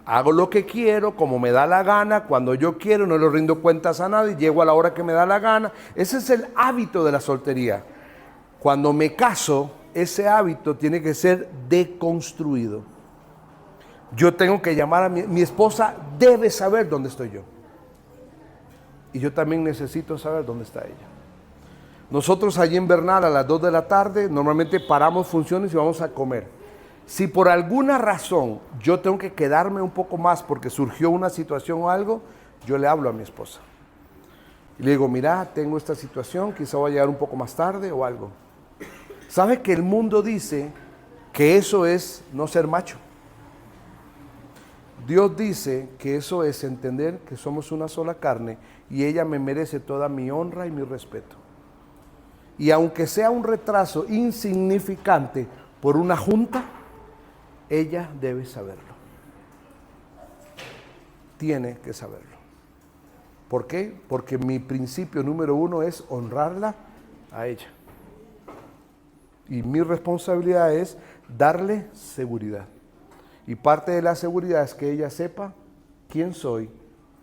Hago lo que quiero, como me da la gana, cuando yo quiero, no le rindo cuentas a nadie, llego a la hora que me da la gana. Ese es el hábito de la soltería. Cuando me caso, ese hábito tiene que ser deconstruido. Yo tengo que llamar a mi esposa, debe saber dónde estoy yo. Y yo también necesito saber dónde está ella. Nosotros allí en Bernal a las 2 de la tarde normalmente paramos funciones y vamos a comer. Si por alguna razón yo tengo que quedarme un poco más porque surgió una situación o algo, yo le hablo a mi esposa. Y le digo, mira, tengo esta situación, quizá voy a llegar un poco más tarde o algo. ¿Sabe que el mundo dice que eso es no ser macho? Dios dice que eso es entender que somos una sola carne y ella me merece toda mi honra y mi respeto. Y aunque sea un retraso insignificante por una junta, ella debe saberlo. Tiene que saberlo. ¿Por qué? Porque mi principio número 1 es honrarla a ella. Y mi responsabilidad es darle seguridad. Y parte de la seguridad es que ella sepa quién soy,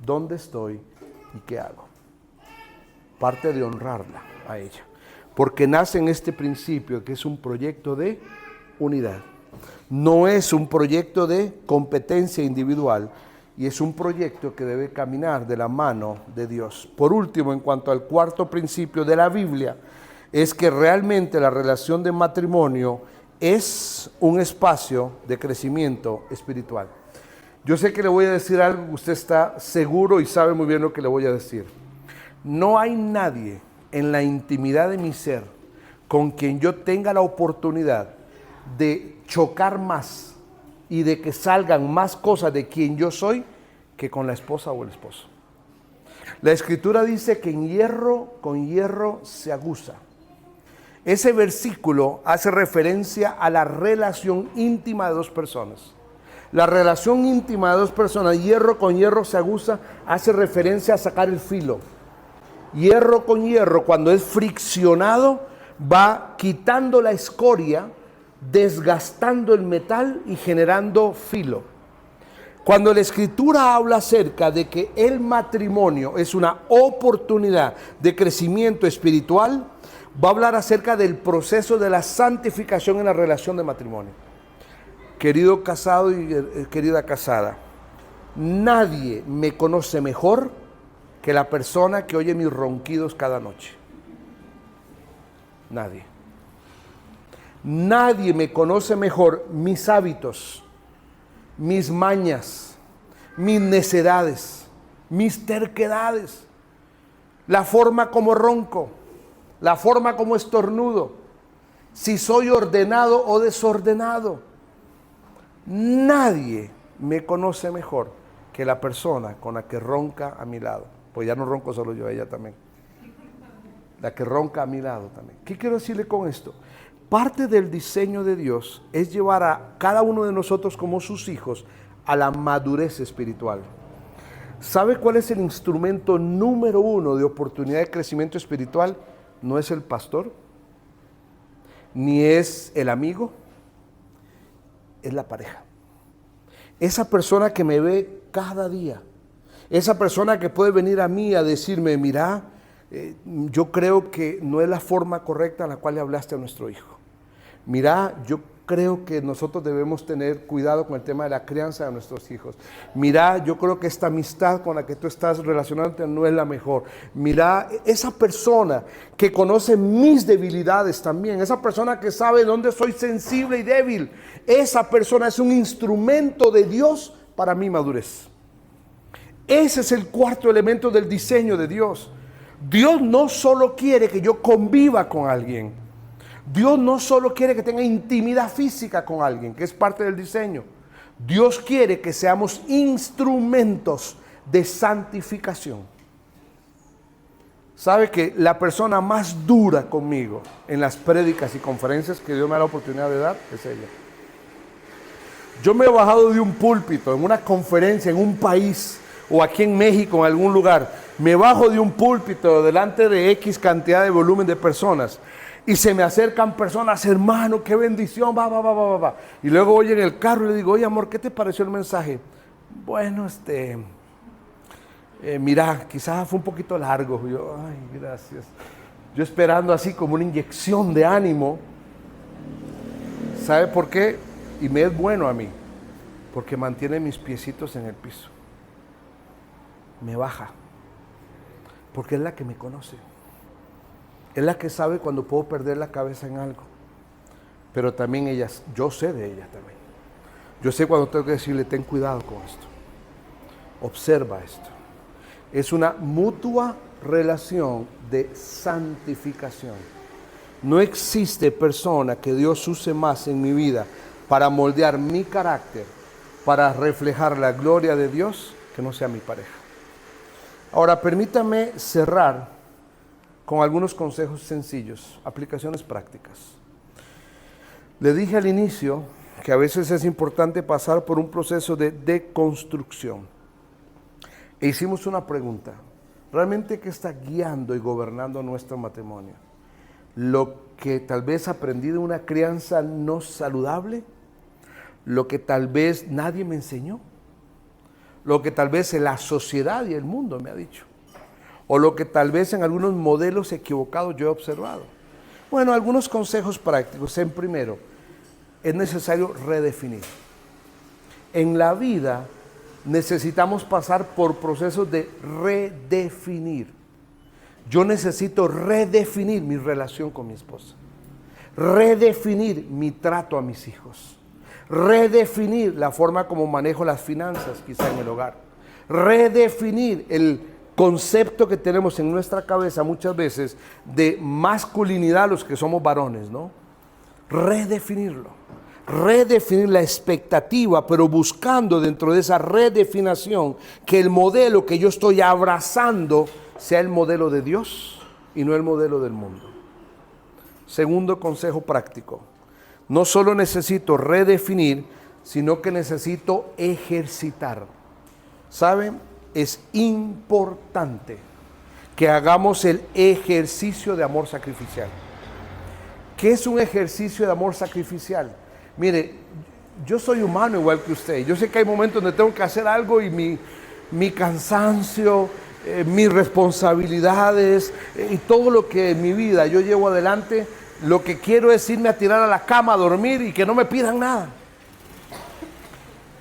dónde estoy y qué hago. Parte de honrarla a ella. Porque nace en este principio que es un proyecto de unidad. No es un proyecto de competencia individual y es un proyecto que debe caminar de la mano de Dios. Por último, en cuanto al cuarto principio de la Biblia, es que realmente la relación de matrimonio es un espacio de crecimiento espiritual. Yo sé que le voy a decir algo, usted está seguro y sabe muy bien lo que le voy a decir. No hay nadie en la intimidad de mi ser con quien yo tenga la oportunidad de chocar más y de que salgan más cosas de quien yo soy que con la esposa o el esposo. La Escritura dice que en hierro con hierro se aguza. Ese versículo hace referencia a la relación íntima de dos personas. La relación íntima de dos personas, hierro con hierro se aguza, hace referencia a sacar el filo. Hierro con hierro, cuando es friccionado, va quitando la escoria, desgastando el metal y generando filo. Cuando la Escritura habla acerca de que el matrimonio es una oportunidad de crecimiento espiritual, va a hablar acerca del proceso de la santificación en la relación de matrimonio. Querido casado y querida casada, nadie me conoce mejor que la persona que oye mis ronquidos cada noche. Nadie. Nadie me conoce mejor mis hábitos, mis mañas, mis necedades, mis terquedades, la forma como ronco, la forma como estornudo, si soy ordenado o desordenado. Nadie me conoce mejor que la persona con la que ronca a mi lado. Pues ya no ronco solo yo, ella también. La que ronca a mi lado también. ¿Qué quiero decirle con esto? Parte del diseño de Dios es llevar a cada uno de nosotros como sus hijos a la madurez espiritual. ¿Sabe cuál es el instrumento número 1 de oportunidad de crecimiento espiritual? No es el pastor, ni es el amigo, es la pareja. Esa persona que me ve cada día, esa persona que puede venir a mí a decirme, mira, yo creo que no es la forma correcta en la cual le hablaste a nuestro hijo. Mira, yo creo que nosotros debemos tener cuidado con el tema de la crianza de nuestros hijos. Mira, yo creo que esta amistad con la que tú estás relacionándote no es la mejor. Mira, esa persona que conoce mis debilidades también, esa persona que sabe dónde soy sensible y débil, esa persona es un instrumento de Dios para mi madurez. Ese es el cuarto elemento del diseño de Dios. Dios no solo quiere que yo conviva con alguien. Dios no solo quiere que tenga intimidad física con alguien, que es parte del diseño. Dios quiere que seamos instrumentos de santificación. ¿Sabe que la persona más dura conmigo en las prédicas y conferencias que Dios me da la oportunidad de dar es ella? Yo me he bajado de un púlpito en una conferencia en un país o aquí en México en algún lugar. Me bajo de un púlpito delante de X cantidad de volumen de personas Y se me acercan personas, hermano, qué bendición, va. Y luego voy en el carro y le digo, oye amor, ¿qué te pareció el mensaje? Bueno, mira, quizás fue un poquito largo. Yo, ay, gracias. Yo esperando así como una inyección de ánimo. ¿Sabe por qué? Y me es bueno a mí, porque mantiene mis piecitos en el piso. Me baja, porque es la que me conoce. Es la que sabe cuando puedo perder la cabeza en algo. Pero también ella, yo sé de ella también. Yo sé cuando tengo que decirle, ten cuidado con esto. Observa esto. Es una mutua relación de santificación. No existe persona que Dios use más en mi vida para moldear mi carácter, para reflejar la gloria de Dios, que no sea mi pareja. Ahora, permítame cerrar con algunos consejos sencillos, aplicaciones prácticas. Le dije al inicio que a veces es importante pasar por un proceso de deconstrucción. E hicimos una pregunta. ¿Realmente qué está guiando y gobernando nuestro matrimonio? ¿Lo que tal vez aprendí de una crianza no saludable? ¿Lo que tal vez nadie me enseñó? ¿Lo que tal vez la sociedad y el mundo me ha dicho? ¿O lo que tal vez en algunos modelos equivocados yo he observado? Bueno, algunos consejos prácticos. En primero, es necesario redefinir. En la vida necesitamos pasar por procesos de redefinir. Yo necesito redefinir mi relación con mi esposa, redefinir mi trato a mis hijos, redefinir la forma como manejo las finanzas quizá en el hogar, redefinir el concepto que tenemos en nuestra cabeza muchas veces de masculinidad los que somos varones, ¿no? Redefinirlo. Redefinir la expectativa, pero buscando dentro de esa redefinición que el modelo que yo estoy abrazando sea el modelo de Dios y no el modelo del mundo. Segundo consejo práctico. No solo necesito redefinir, sino que necesito ejercitar. ¿Saben? Es importante que hagamos el ejercicio de amor sacrificial. ¿Qué es un ejercicio de amor sacrificial? Mire, yo soy humano igual que usted. Yo sé que hay momentos donde tengo que hacer algo y mi cansancio, mis responsabilidades y todo lo que en mi vida yo llevo adelante, lo que quiero es irme a tirar a la cama a dormir y que no me pidan nada.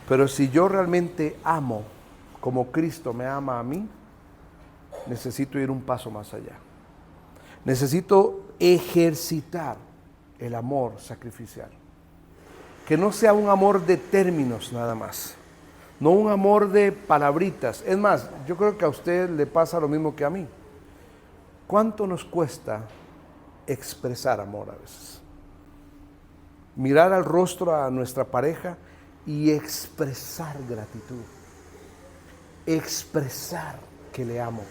Pero si yo realmente amo como Cristo me ama a mí, necesito ir un paso más allá. Necesito ejercitar el amor sacrificial. Que no sea un amor de términos nada más, no un amor de palabritas. Es más, yo creo que a usted le pasa lo mismo que a mí. ¿Cuánto nos cuesta expresar amor a veces? Mirar al rostro a nuestra pareja y expresar gratitud. Expresar que le amo.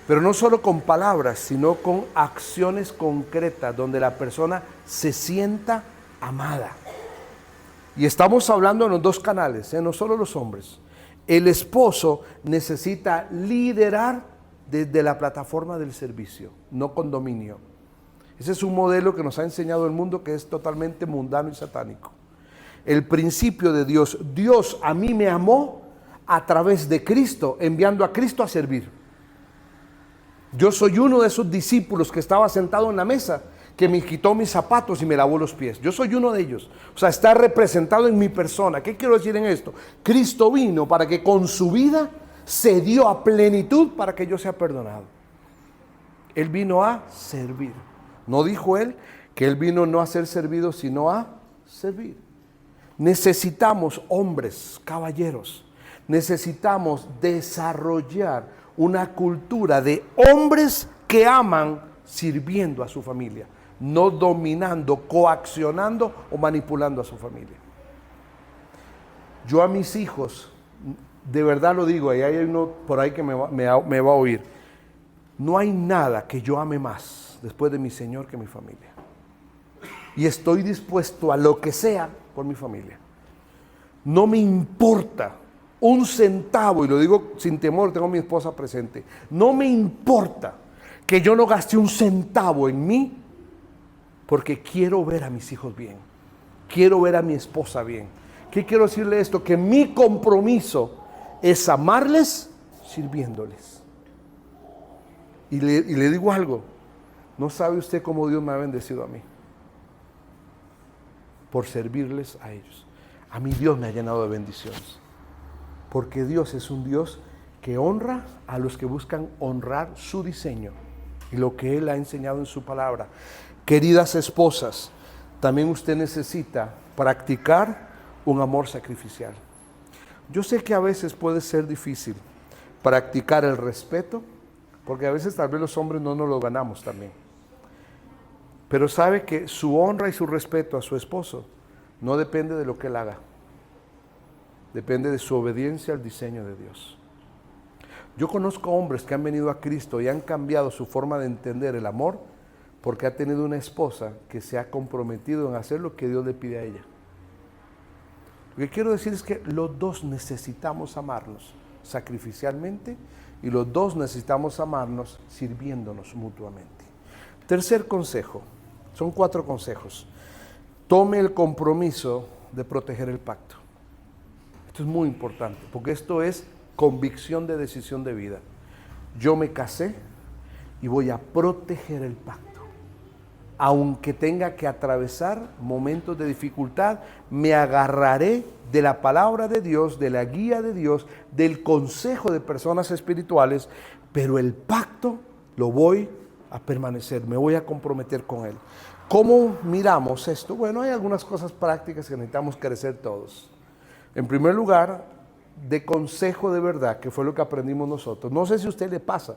Pero no solo con palabras, sino con acciones concretas donde la persona se sienta amada. Y estamos hablando en los dos canales, no solo los hombres. El esposo necesita liderar desde la plataforma del servicio, no con dominio. Ese es un modelo que nos ha enseñado el mundo que es totalmente mundano y satánico. El principio de Dios. Dios a mí me amó a través de Cristo, enviando a Cristo a servir. Yo soy uno de esos discípulos que estaba sentado en la mesa, que me quitó mis zapatos y me lavó los pies. Yo soy uno de ellos. O sea, está representado en mi persona. ¿Qué quiero decir en esto? Cristo vino para que con su vida se dio a plenitud para que yo sea perdonado. Él vino a servir. No dijo él que él vino no a ser servido, sino a servir. Necesitamos hombres, caballeros. Necesitamos desarrollar una cultura de hombres que aman sirviendo a su familia, no dominando, coaccionando o manipulando a su familia. Yo a mis hijos, de verdad lo digo, y hay uno por ahí que me va a oír, no hay nada que yo ame más después de mi Señor que mi familia. Y estoy dispuesto a lo que sea por mi familia. No me importa un centavo, y lo digo sin temor, tengo a mi esposa presente, no me importa que yo no gaste un centavo en mí porque quiero ver a mis hijos bien, quiero ver a mi esposa bien. ¿Qué quiero decirle esto? Que mi compromiso es amarles sirviéndoles. Y le digo algo, no sabe usted cómo Dios me ha bendecido a mí por servirles a ellos. A mí Dios me ha llenado de bendiciones, porque Dios es un Dios que honra a los que buscan honrar su diseño y lo que Él ha enseñado en su palabra. Queridas esposas, también usted necesita practicar un amor sacrificial. Yo sé que a veces puede ser difícil practicar el respeto, porque a veces tal vez los hombres no nos lo ganamos también. Pero sabe que su honra y su respeto a su esposo no depende de lo que él haga. Depende de su obediencia al diseño de Dios. Yo conozco hombres que han venido a Cristo y han cambiado su forma de entender el amor porque ha tenido una esposa que se ha comprometido en hacer lo que Dios le pide a ella. Lo que quiero decir es que los dos necesitamos amarnos sacrificialmente y los dos necesitamos amarnos sirviéndonos mutuamente. Tercer consejo, son 4 consejos. Tome el compromiso de proteger el pacto. Esto es muy importante porque esto es convicción de decisión de vida. Yo me casé y voy a proteger el pacto. Aunque tenga que atravesar momentos de dificultad, me agarraré de la palabra de Dios, de la guía de Dios, del consejo de personas espirituales, pero el pacto lo voy a permanecer, me voy a comprometer con él. ¿Cómo miramos esto? Bueno, hay algunas cosas prácticas que necesitamos crecer todos. En primer lugar, de consejo de verdad, que fue lo que aprendimos nosotros. No sé si a usted le pasa,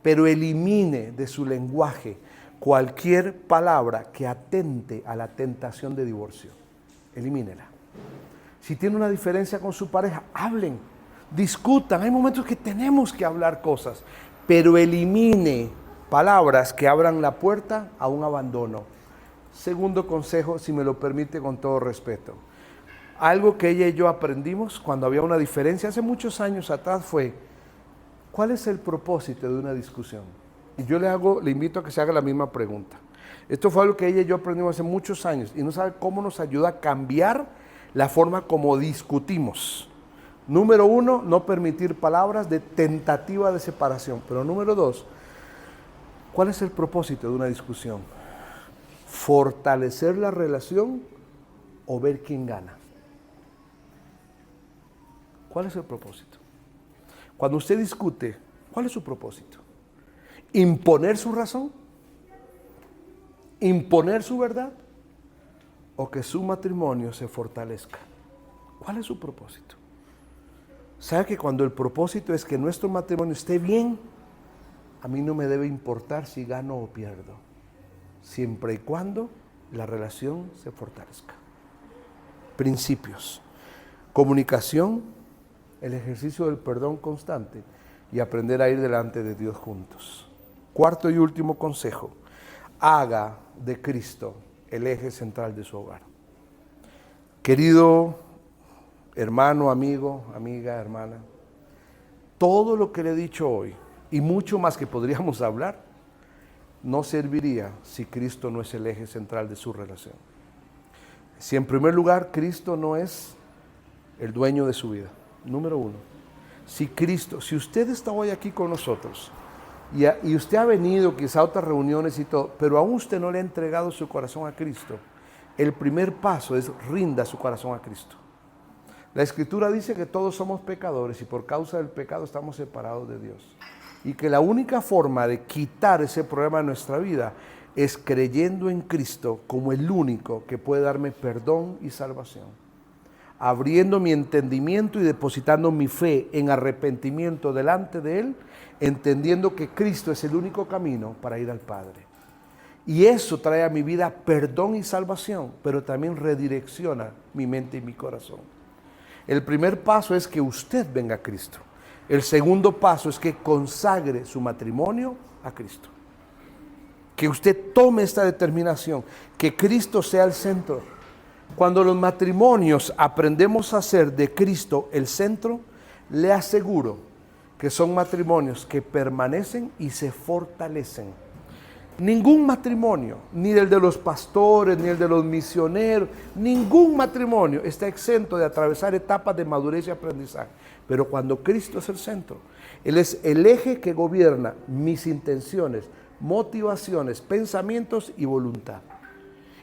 pero elimine de su lenguaje cualquier palabra que atente a la tentación de divorcio. Elimínela. Si tiene una diferencia con su pareja, hablen, discutan. Hay momentos que tenemos que hablar cosas, pero elimine palabras que abran la puerta a un abandono. Segundo consejo, si me lo permite, con todo respeto. Algo que ella y yo aprendimos cuando había una diferencia hace muchos años atrás fue: ¿cuál es el propósito de una discusión? Y yo le invito a que se haga la misma pregunta. Esto fue algo que ella y yo aprendimos hace muchos años y no sabe cómo nos ayuda a cambiar la forma como discutimos. Número 1, no permitir palabras de tentativa de separación. Pero número 2, ¿cuál es el propósito de una discusión? ¿Fortalecer la relación o ver quién gana? ¿Cuál es el propósito? Cuando usted discute, ¿cuál es su propósito? ¿Imponer su razón? ¿Imponer su verdad? ¿O que su matrimonio se fortalezca? ¿Cuál es su propósito? ¿Sabe que cuando el propósito es que nuestro matrimonio esté bien, a mí no me debe importar si gano o pierdo, siempre y cuando la relación se fortalezca? Principios: comunicación, el ejercicio del perdón constante y aprender a ir delante de Dios juntos. Cuarto y último consejo: haga de Cristo el eje central de su hogar. Querido hermano, amigo, amiga, hermana, todo lo que le he dicho hoy y mucho más que podríamos hablar no serviría si Cristo no es el eje central de su relación. Si en primer lugar Cristo no es el dueño de su vida, número 1. Si usted está hoy aquí con nosotros y usted ha venido quizá a otras reuniones y todo, pero aún usted no le ha entregado su corazón a Cristo, el primer paso es rinda su corazón a Cristo. La Escritura dice que todos somos pecadores y por causa del pecado estamos separados de Dios. Y que la única forma de quitar ese problema de nuestra vida es creyendo en Cristo como el único que puede darme perdón y salvación. Abriendo mi entendimiento y depositando mi fe en arrepentimiento delante de Él, entendiendo que Cristo es el único camino para ir al Padre. Y eso trae a mi vida perdón y salvación, pero también redirecciona mi mente y mi corazón. El primer paso es que usted venga a Cristo. El segundo paso es que consagre su matrimonio a Cristo. Que usted tome esta determinación, que Cristo sea el centro. Cuando los matrimonios aprendemos a hacer de Cristo el centro, le aseguro que son matrimonios que permanecen y se fortalecen. Ningún matrimonio, ni el de los pastores, ni el de los misioneros, ningún matrimonio está exento de atravesar etapas de madurez y aprendizaje. Pero cuando Cristo es el centro, Él es el eje que gobierna mis intenciones, motivaciones, pensamientos y voluntad.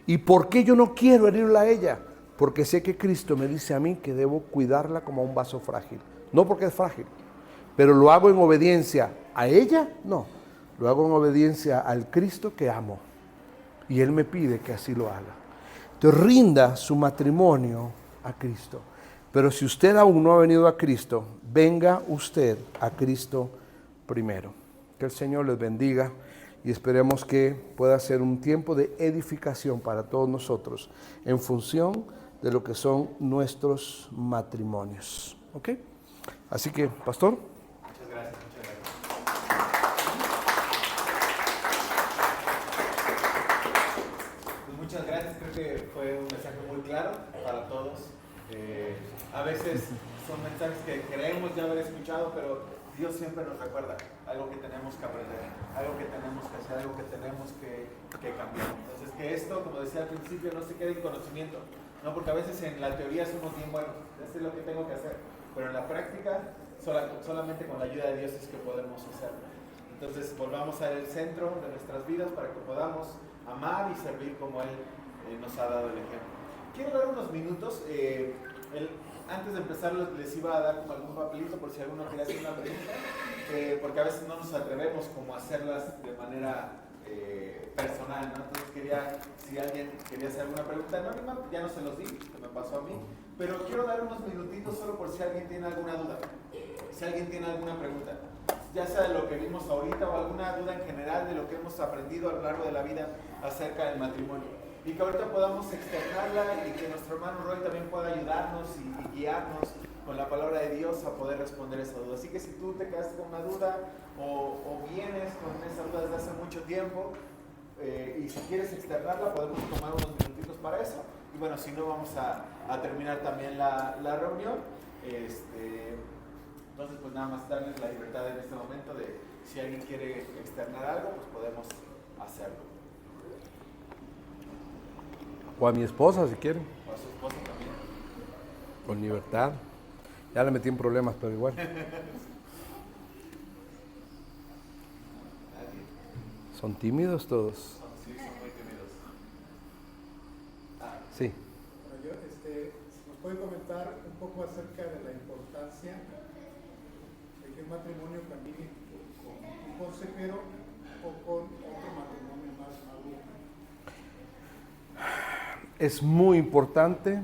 ¿Y por qué yo no quiero herirla a ella? Porque sé que Cristo me dice a mí que debo cuidarla como un vaso frágil. No porque es frágil, pero lo hago en obediencia a ella, no. Lo hago en obediencia al Cristo que amo. Y Él me pide que así lo haga. Entonces rinda su matrimonio a Cristo. Pero si usted aún no ha venido a Cristo, venga usted a Cristo primero. Que el Señor les bendiga y esperemos que pueda ser un tiempo de edificación para todos nosotros en función de lo que son nuestros matrimonios. ¿Ok? Así que, pastor. Muchas gracias, muchas gracias. Pues muchas gracias, creo que fue un mensaje muy claro para todos. A veces son mensajes que creemos ya haber escuchado, pero Dios siempre nos recuerda algo que tenemos que aprender, algo que tenemos que hacer, algo que tenemos que cambiar. Entonces, que esto, como decía al principio, no se quede en conocimiento, ¿no? Porque a veces en la teoría somos bien buenos, esto es lo que tengo que hacer, pero en la práctica solamente con la ayuda de Dios es que podemos hacerlo. Entonces, volvamos al centro de nuestras vidas para que podamos amar y servir como Él nos ha dado el ejemplo. Quiero dar unos minutos. Antes de empezar les iba a dar como algún papelito por si alguno quería hacer una pregunta, porque a veces no nos atrevemos como a hacerlas de manera personal, ¿no? Entonces si alguien quería hacer alguna pregunta anónima, ya no se los di, que me pasó a mí, pero quiero dar unos minutitos solo por si alguien tiene alguna duda, si alguien tiene alguna pregunta, ya sea de lo que vimos ahorita o alguna duda en general de lo que hemos aprendido a lo largo de la vida acerca del matrimonio. Y que ahorita podamos externarla y que nuestro hermano Roy también pueda ayudarnos y guiarnos con la palabra de Dios a poder responder esa duda. Así que si tú te quedaste con una duda o vienes con esa duda desde hace mucho tiempo y si quieres externarla, podemos tomar unos minutitos para eso. Y bueno, si no, vamos a terminar también la reunión. Entonces, pues nada más darles la libertad en este momento de si alguien quiere externar algo, pues podemos hacerlo. O a mi esposa, si quieren. O a su esposa también. Con libertad. Ya le metí en problemas, pero igual. ¿Son tímidos todos? Sí, son muy tímidos. Sí. Bueno, ¿nos puede comentar un poco acerca de la importancia de que un matrimonio camine con un consejero o con otro matrimonio más maduro? Es muy importante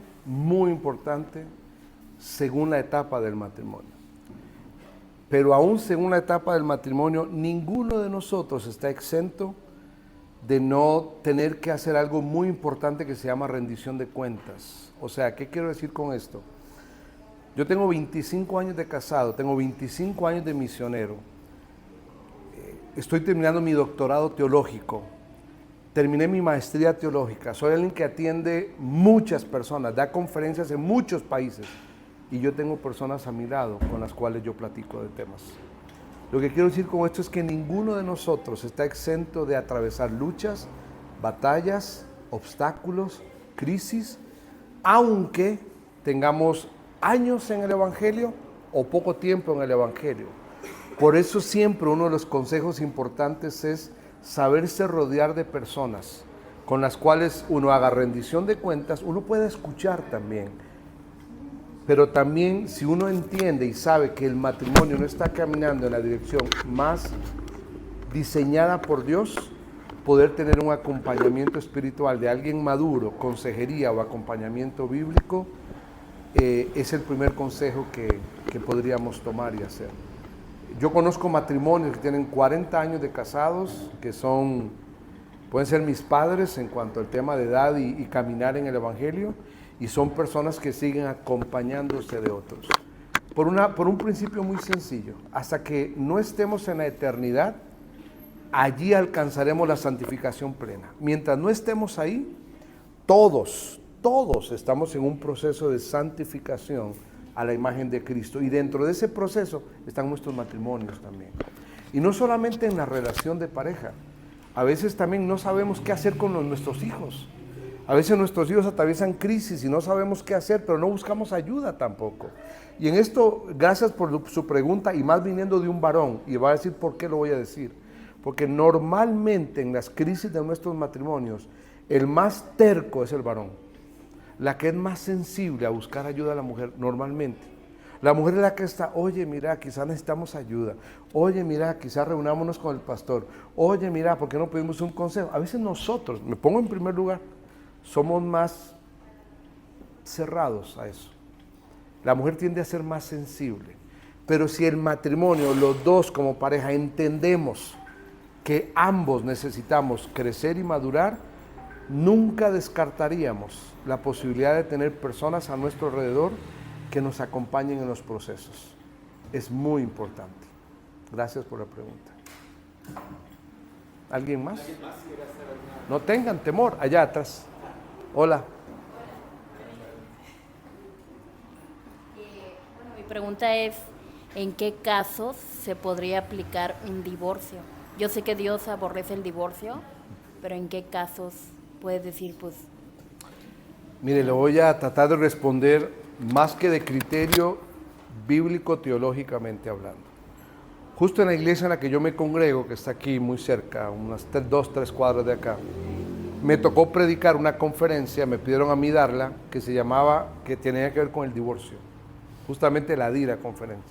según la etapa del matrimonio. Pero aún según la etapa del matrimonio, ninguno de nosotros está exento de no tener que hacer algo muy importante que se llama rendición de cuentas. O sea, ¿qué quiero decir con esto? Yo tengo 25 años de casado, tengo 25 años de misionero. Estoy terminando mi doctorado teológico. Terminé mi maestría teológica, soy alguien que atiende muchas personas, da conferencias en muchos países y yo tengo personas a mi lado con las cuales yo platico de temas. Lo que quiero decir con esto es que ninguno de nosotros está exento de atravesar luchas, batallas, obstáculos, crisis, aunque tengamos años en el Evangelio o poco tiempo en el Evangelio. Por eso siempre uno de los consejos importantes es saberse rodear de personas con las cuales uno haga rendición de cuentas, uno puede escuchar también, pero también si uno entiende y sabe que el matrimonio no está caminando en la dirección más diseñada por Dios, poder tener un acompañamiento espiritual de alguien maduro, consejería o acompañamiento bíblico, es el primer consejo que podríamos tomar y hacer. Yo conozco matrimonios que tienen 40 años de casados, que pueden ser mis padres en cuanto al tema de edad y caminar en el Evangelio, y son personas que siguen acompañándose de otros. Por un principio muy sencillo, hasta que no estemos en la eternidad, allí alcanzaremos la santificación plena. Mientras no estemos ahí, todos estamos en un proceso de santificación a la imagen de Cristo, y dentro de ese proceso están nuestros matrimonios también. Y no solamente en la relación de pareja, A veces también no sabemos qué hacer con nuestros hijos. A veces nuestros hijos atraviesan crisis y no sabemos qué hacer, pero no buscamos ayuda tampoco. Y en esto, gracias por su pregunta, y más viniendo de un varón, y va a decir por qué lo voy a decir. Porque normalmente en las crisis de nuestros matrimonios, el más terco es el varón. La que es más sensible a buscar ayuda a la mujer, normalmente. La mujer es la que está, oye, mira, quizás necesitamos ayuda. Oye, mira, quizás reunámonos con el pastor. Oye, mira, ¿por qué no pedimos un consejo? A veces nosotros, me pongo en primer lugar, somos más cerrados a eso. La mujer tiende a ser más sensible. Pero si el matrimonio, los dos como pareja, entendemos que ambos necesitamos crecer y madurar, nunca descartaríamos la posibilidad de tener personas a nuestro alrededor que nos acompañen en los procesos. Es muy importante. Gracias por la pregunta. ¿Alguien más? No tengan temor, allá atrás. Hola. Bueno, mi pregunta es, ¿en qué casos se podría aplicar un divorcio? Yo sé que Dios aborrece el divorcio, pero ¿en qué casos puedes decir, pues? Mire, le voy a tratar de responder más que de criterio bíblico teológicamente hablando. Justo en la iglesia en la que yo me congrego, que está aquí muy cerca, unas 2-3 cuadras de acá, me tocó predicar una conferencia, me pidieron a mí darla, que se llamaba, que tenía que ver con el divorcio. Justamente la di la conferencia.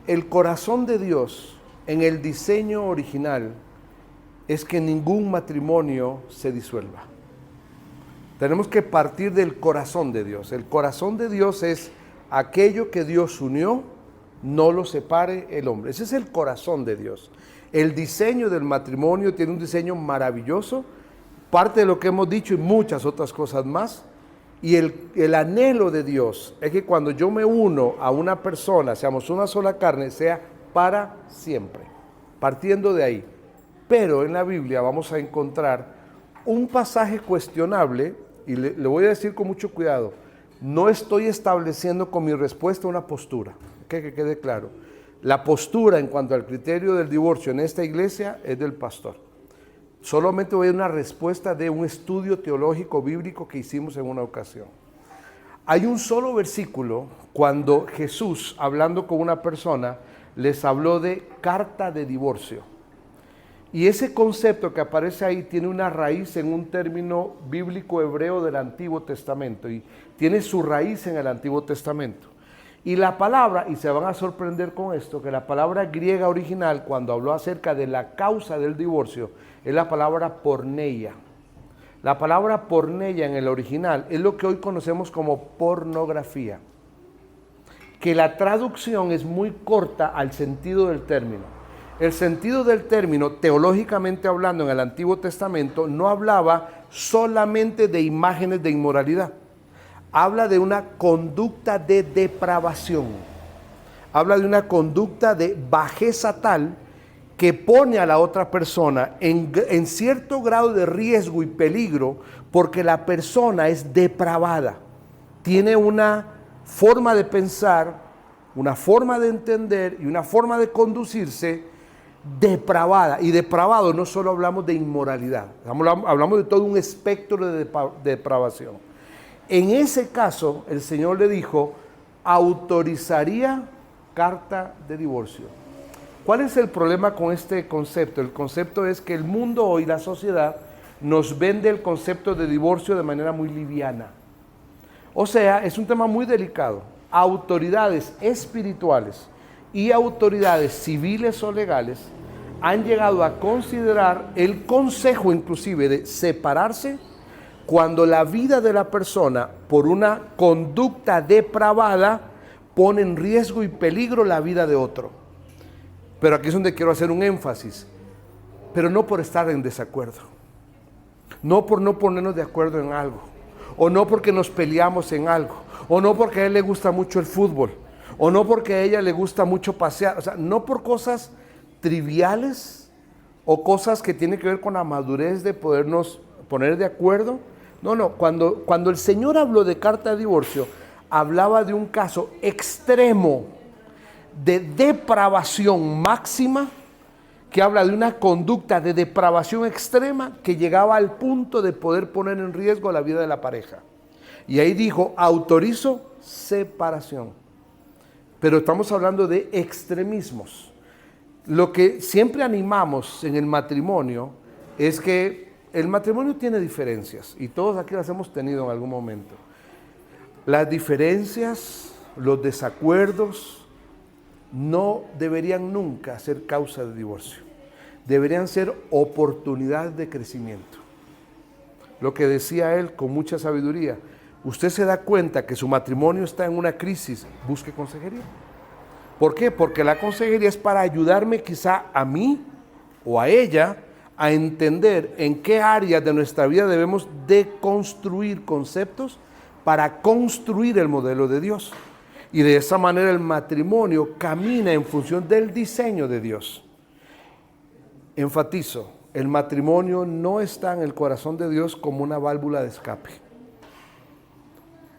El corazón de Dios en el diseño original es que ningún matrimonio se disuelva. Tenemos que partir del corazón de Dios. El corazón de Dios es aquello que Dios unió, no lo separe el hombre. Ese es el corazón de Dios. El diseño del matrimonio tiene un diseño maravilloso, parte de lo que hemos dicho y muchas otras cosas más. Y el anhelo de Dios es que cuando yo me uno a una persona, seamos una sola carne, sea para siempre, partiendo de ahí. Pero en la Biblia vamos a encontrar un pasaje cuestionable, y le voy a decir con mucho cuidado, no estoy estableciendo con mi respuesta una postura, que quede claro. La postura en cuanto al criterio del divorcio en esta iglesia es del pastor. Solamente voy a dar una respuesta de un estudio teológico bíblico que hicimos en una ocasión. Hay un solo versículo cuando Jesús, hablando con una persona, les habló de carta de divorcio. Y ese concepto que aparece ahí tiene una raíz en un término bíblico hebreo del Antiguo Testamento y tiene su raíz en el Antiguo Testamento. Y la palabra, y se van a sorprender con esto, que la palabra griega original cuando habló acerca de la causa del divorcio es la palabra porneia. La palabra porneia en el original es lo que hoy conocemos como pornografía, que la traducción es muy corta al sentido del término. El sentido del término, teológicamente hablando en el Antiguo Testamento, no hablaba solamente de imágenes de inmoralidad. Habla de una conducta de depravación. Habla de una conducta de bajeza tal que pone a la otra persona en cierto grado de riesgo y peligro porque la persona es depravada. Tiene una forma de pensar, una forma de entender y una forma de conducirse depravada. Y depravado no solo hablamos de inmoralidad, hablamos de todo un espectro de depravación. En ese caso, el Señor le dijo, autorizaría carta de divorcio. ¿Cuál es el problema con este concepto? El concepto es que el mundo hoy, la sociedad, nos vende el concepto de divorcio de manera muy liviana. O sea, es un tema muy delicado. Autoridades espirituales y autoridades civiles o legales han llegado a considerar el consejo inclusive de separarse cuando la vida de la persona por una conducta depravada pone en riesgo y peligro la vida de otro. Pero aquí es donde quiero hacer un énfasis, pero no por estar en desacuerdo, no por no ponernos de acuerdo en algo, o no porque nos peleamos en algo, o no porque a él le gusta mucho el fútbol, o no porque a ella le gusta mucho pasear, o sea, no por cosas triviales o cosas que tienen que ver con la madurez de podernos poner de acuerdo. No, cuando el Señor habló de carta de divorcio, hablaba de un caso extremo de depravación máxima que habla de una conducta de depravación extrema que llegaba al punto de poder poner en riesgo la vida de la pareja. Y ahí dijo, autorizo separación. Pero estamos hablando de extremismos. Lo que siempre animamos en el matrimonio es que el matrimonio tiene diferencias, y todos aquí las hemos tenido en algún momento. Las diferencias, los desacuerdos, no deberían nunca ser causa de divorcio. Deberían ser oportunidades de crecimiento. Lo que decía él con mucha sabiduría, usted se da cuenta que su matrimonio está en una crisis, busque consejería. ¿Por qué? Porque la consejería es para ayudarme quizá a mí o a ella a entender en qué áreas de nuestra vida debemos deconstruir conceptos para construir el modelo de Dios. Y de esa manera el matrimonio camina en función del diseño de Dios. Enfatizo, el matrimonio no está en el corazón de Dios como una válvula de escape.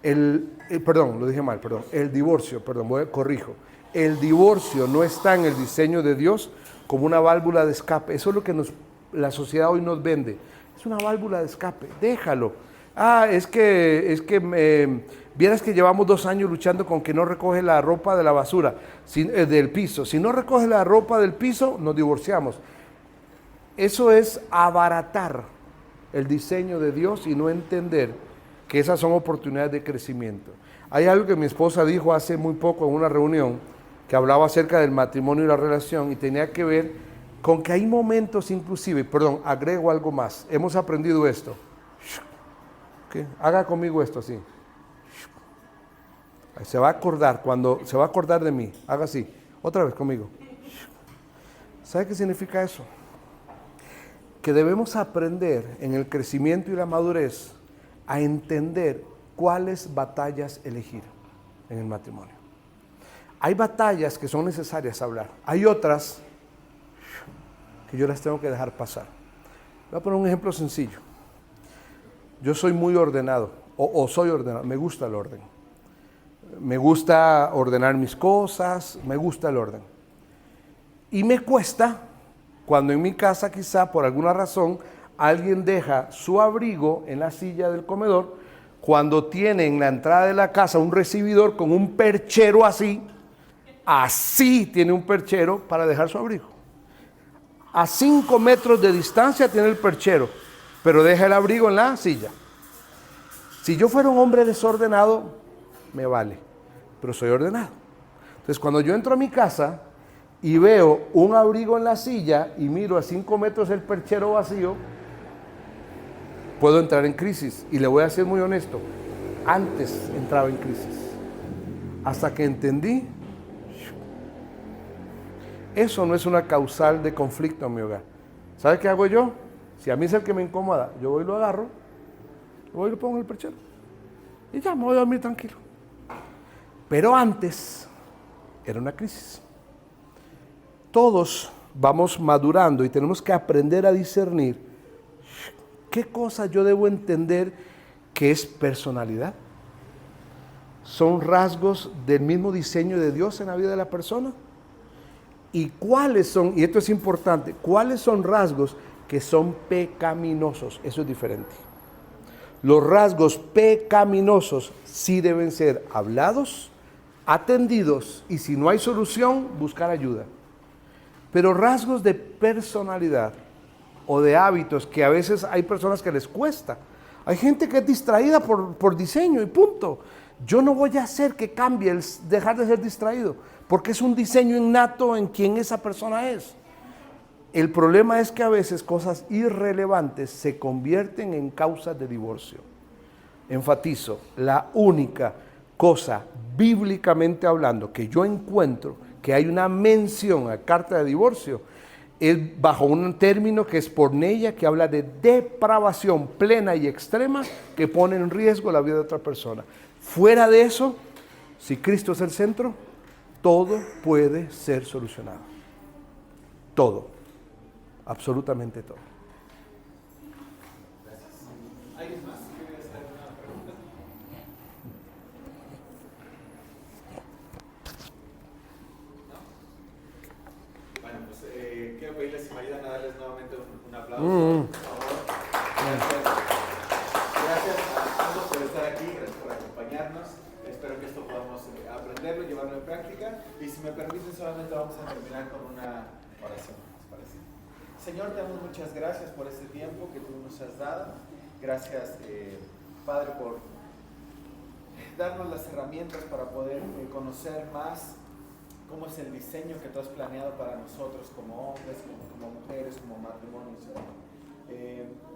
El divorcio, corrijo. El divorcio no está en el diseño de Dios como una válvula de escape. Eso es lo que la sociedad hoy nos vende. Es una válvula de escape, déjalo. Vieras que llevamos 2 años luchando con que no recoge la ropa de la basura, del piso. Si no recoge la ropa del piso, nos divorciamos. Eso es abaratar el diseño de Dios y no entender que esas son oportunidades de crecimiento. Hay algo que mi esposa dijo hace muy poco en una reunión que hablaba acerca del matrimonio y la relación y tenía que ver con que hay momentos inclusive, agrego algo más, hemos aprendido esto. ¿Qué? Haga conmigo esto así. Se va a acordar de mí, haga así, otra vez conmigo. ¿Sabe qué significa eso? Que debemos aprender en el crecimiento y la madurez a entender cuáles batallas elegir en el matrimonio. Hay batallas que son necesarias hablar, hay otras que yo las tengo que dejar pasar. Voy a poner un ejemplo sencillo. Yo soy muy ordenado, soy ordenado, me gusta el orden. Me gusta ordenar mis cosas, me gusta el orden. Y me cuesta cuando en mi casa quizá por alguna razón alguien deja su abrigo en la silla del comedor, cuando tiene en la entrada de la casa un recibidor con un perchero así tiene un perchero para dejar su abrigo. A 5 metros de distancia tiene el perchero, pero deja el abrigo en la silla. Si yo fuera un hombre desordenado, me vale, pero soy ordenado. Entonces cuando yo entro a mi casa y veo un abrigo en la silla y miro a 5 metros el perchero vacío, puedo entrar en crisis. Y le voy a ser muy honesto, antes entraba en crisis, hasta que entendí, eso no es una causal de conflicto en mi hogar. ¿Sabe qué hago yo? Si a mí es el que me incomoda, yo voy y lo agarro, voy y lo pongo en el perchero y ya me voy a dormir tranquilo. Pero antes era una crisis. Todos vamos madurando y tenemos que aprender a discernir qué cosa yo debo entender que es personalidad. ¿Son rasgos del mismo diseño de Dios en la vida de la persona? ¿Y cuáles son, y esto es importante, cuáles son rasgos que son pecaminosos? Eso es diferente. Los rasgos pecaminosos sí deben ser hablados, atendidos, y si no hay solución, buscar ayuda. Pero rasgos de personalidad o de hábitos que a veces hay personas que les cuesta. Hay gente que es distraída por diseño y punto. Yo no voy a hacer que cambie el dejar de ser distraído, porque es un diseño innato en quien esa persona es. El problema es que a veces cosas irrelevantes se convierten en causas de divorcio. Enfatizo, la única cosa bíblicamente hablando que yo encuentro que hay una mención a carta de divorcio es bajo un término que es porneia, que habla de depravación plena y extrema que pone en riesgo la vida de otra persona. Fuera de eso, si Cristo es el centro, todo puede ser solucionado. Todo. Absolutamente todo. ¿Alguien más quiere hacer una pregunta? ¿No? Bueno, pues quiero pedirles hermanos. Espero que esto podamos aprenderlo, llevarlo en práctica. Y si me permiten, solamente vamos a terminar con una oración, ¿les parece? Señor, te damos muchas gracias por este tiempo que tú nos has dado. Gracias, Padre, por darnos las herramientas para poder conocer más cómo es el diseño que tú has planeado para nosotros como hombres, como mujeres, como matrimonios.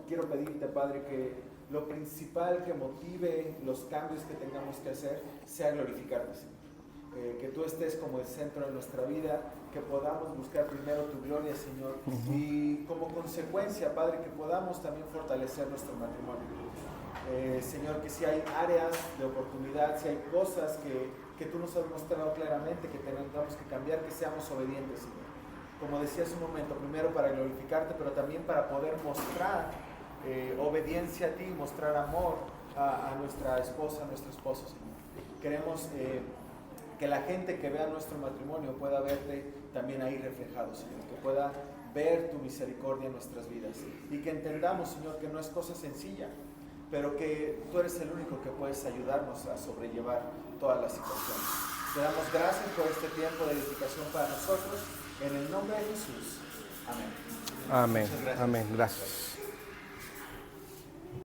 Quiero pedirte, Padre, que lo principal que motive los cambios que tengamos que hacer sea glorificarte, Señor. Que tú estés como el centro de nuestra vida, que podamos buscar primero tu gloria, Señor, y como consecuencia, Padre, que podamos también fortalecer nuestro matrimonio. Señor, que si hay áreas de oportunidad, si hay cosas que tú nos has mostrado claramente que tengamos que cambiar, que seamos obedientes, Señor. Como decía hace un momento, primero para glorificarte, pero también para poder mostrar obediencia a ti, mostrar amor a nuestra esposa, a nuestro esposo, Señor. Queremos que la gente que vea nuestro matrimonio pueda verte también ahí reflejado, Señor, que pueda ver tu misericordia en nuestras vidas y que entendamos, Señor, que no es cosa sencilla, pero que tú eres el único que puedes ayudarnos a sobrellevar todas las situaciones. Te damos gracias por este tiempo de edificación para nosotros, en el nombre de Jesús. Amén. Amén. Amén. Gracias.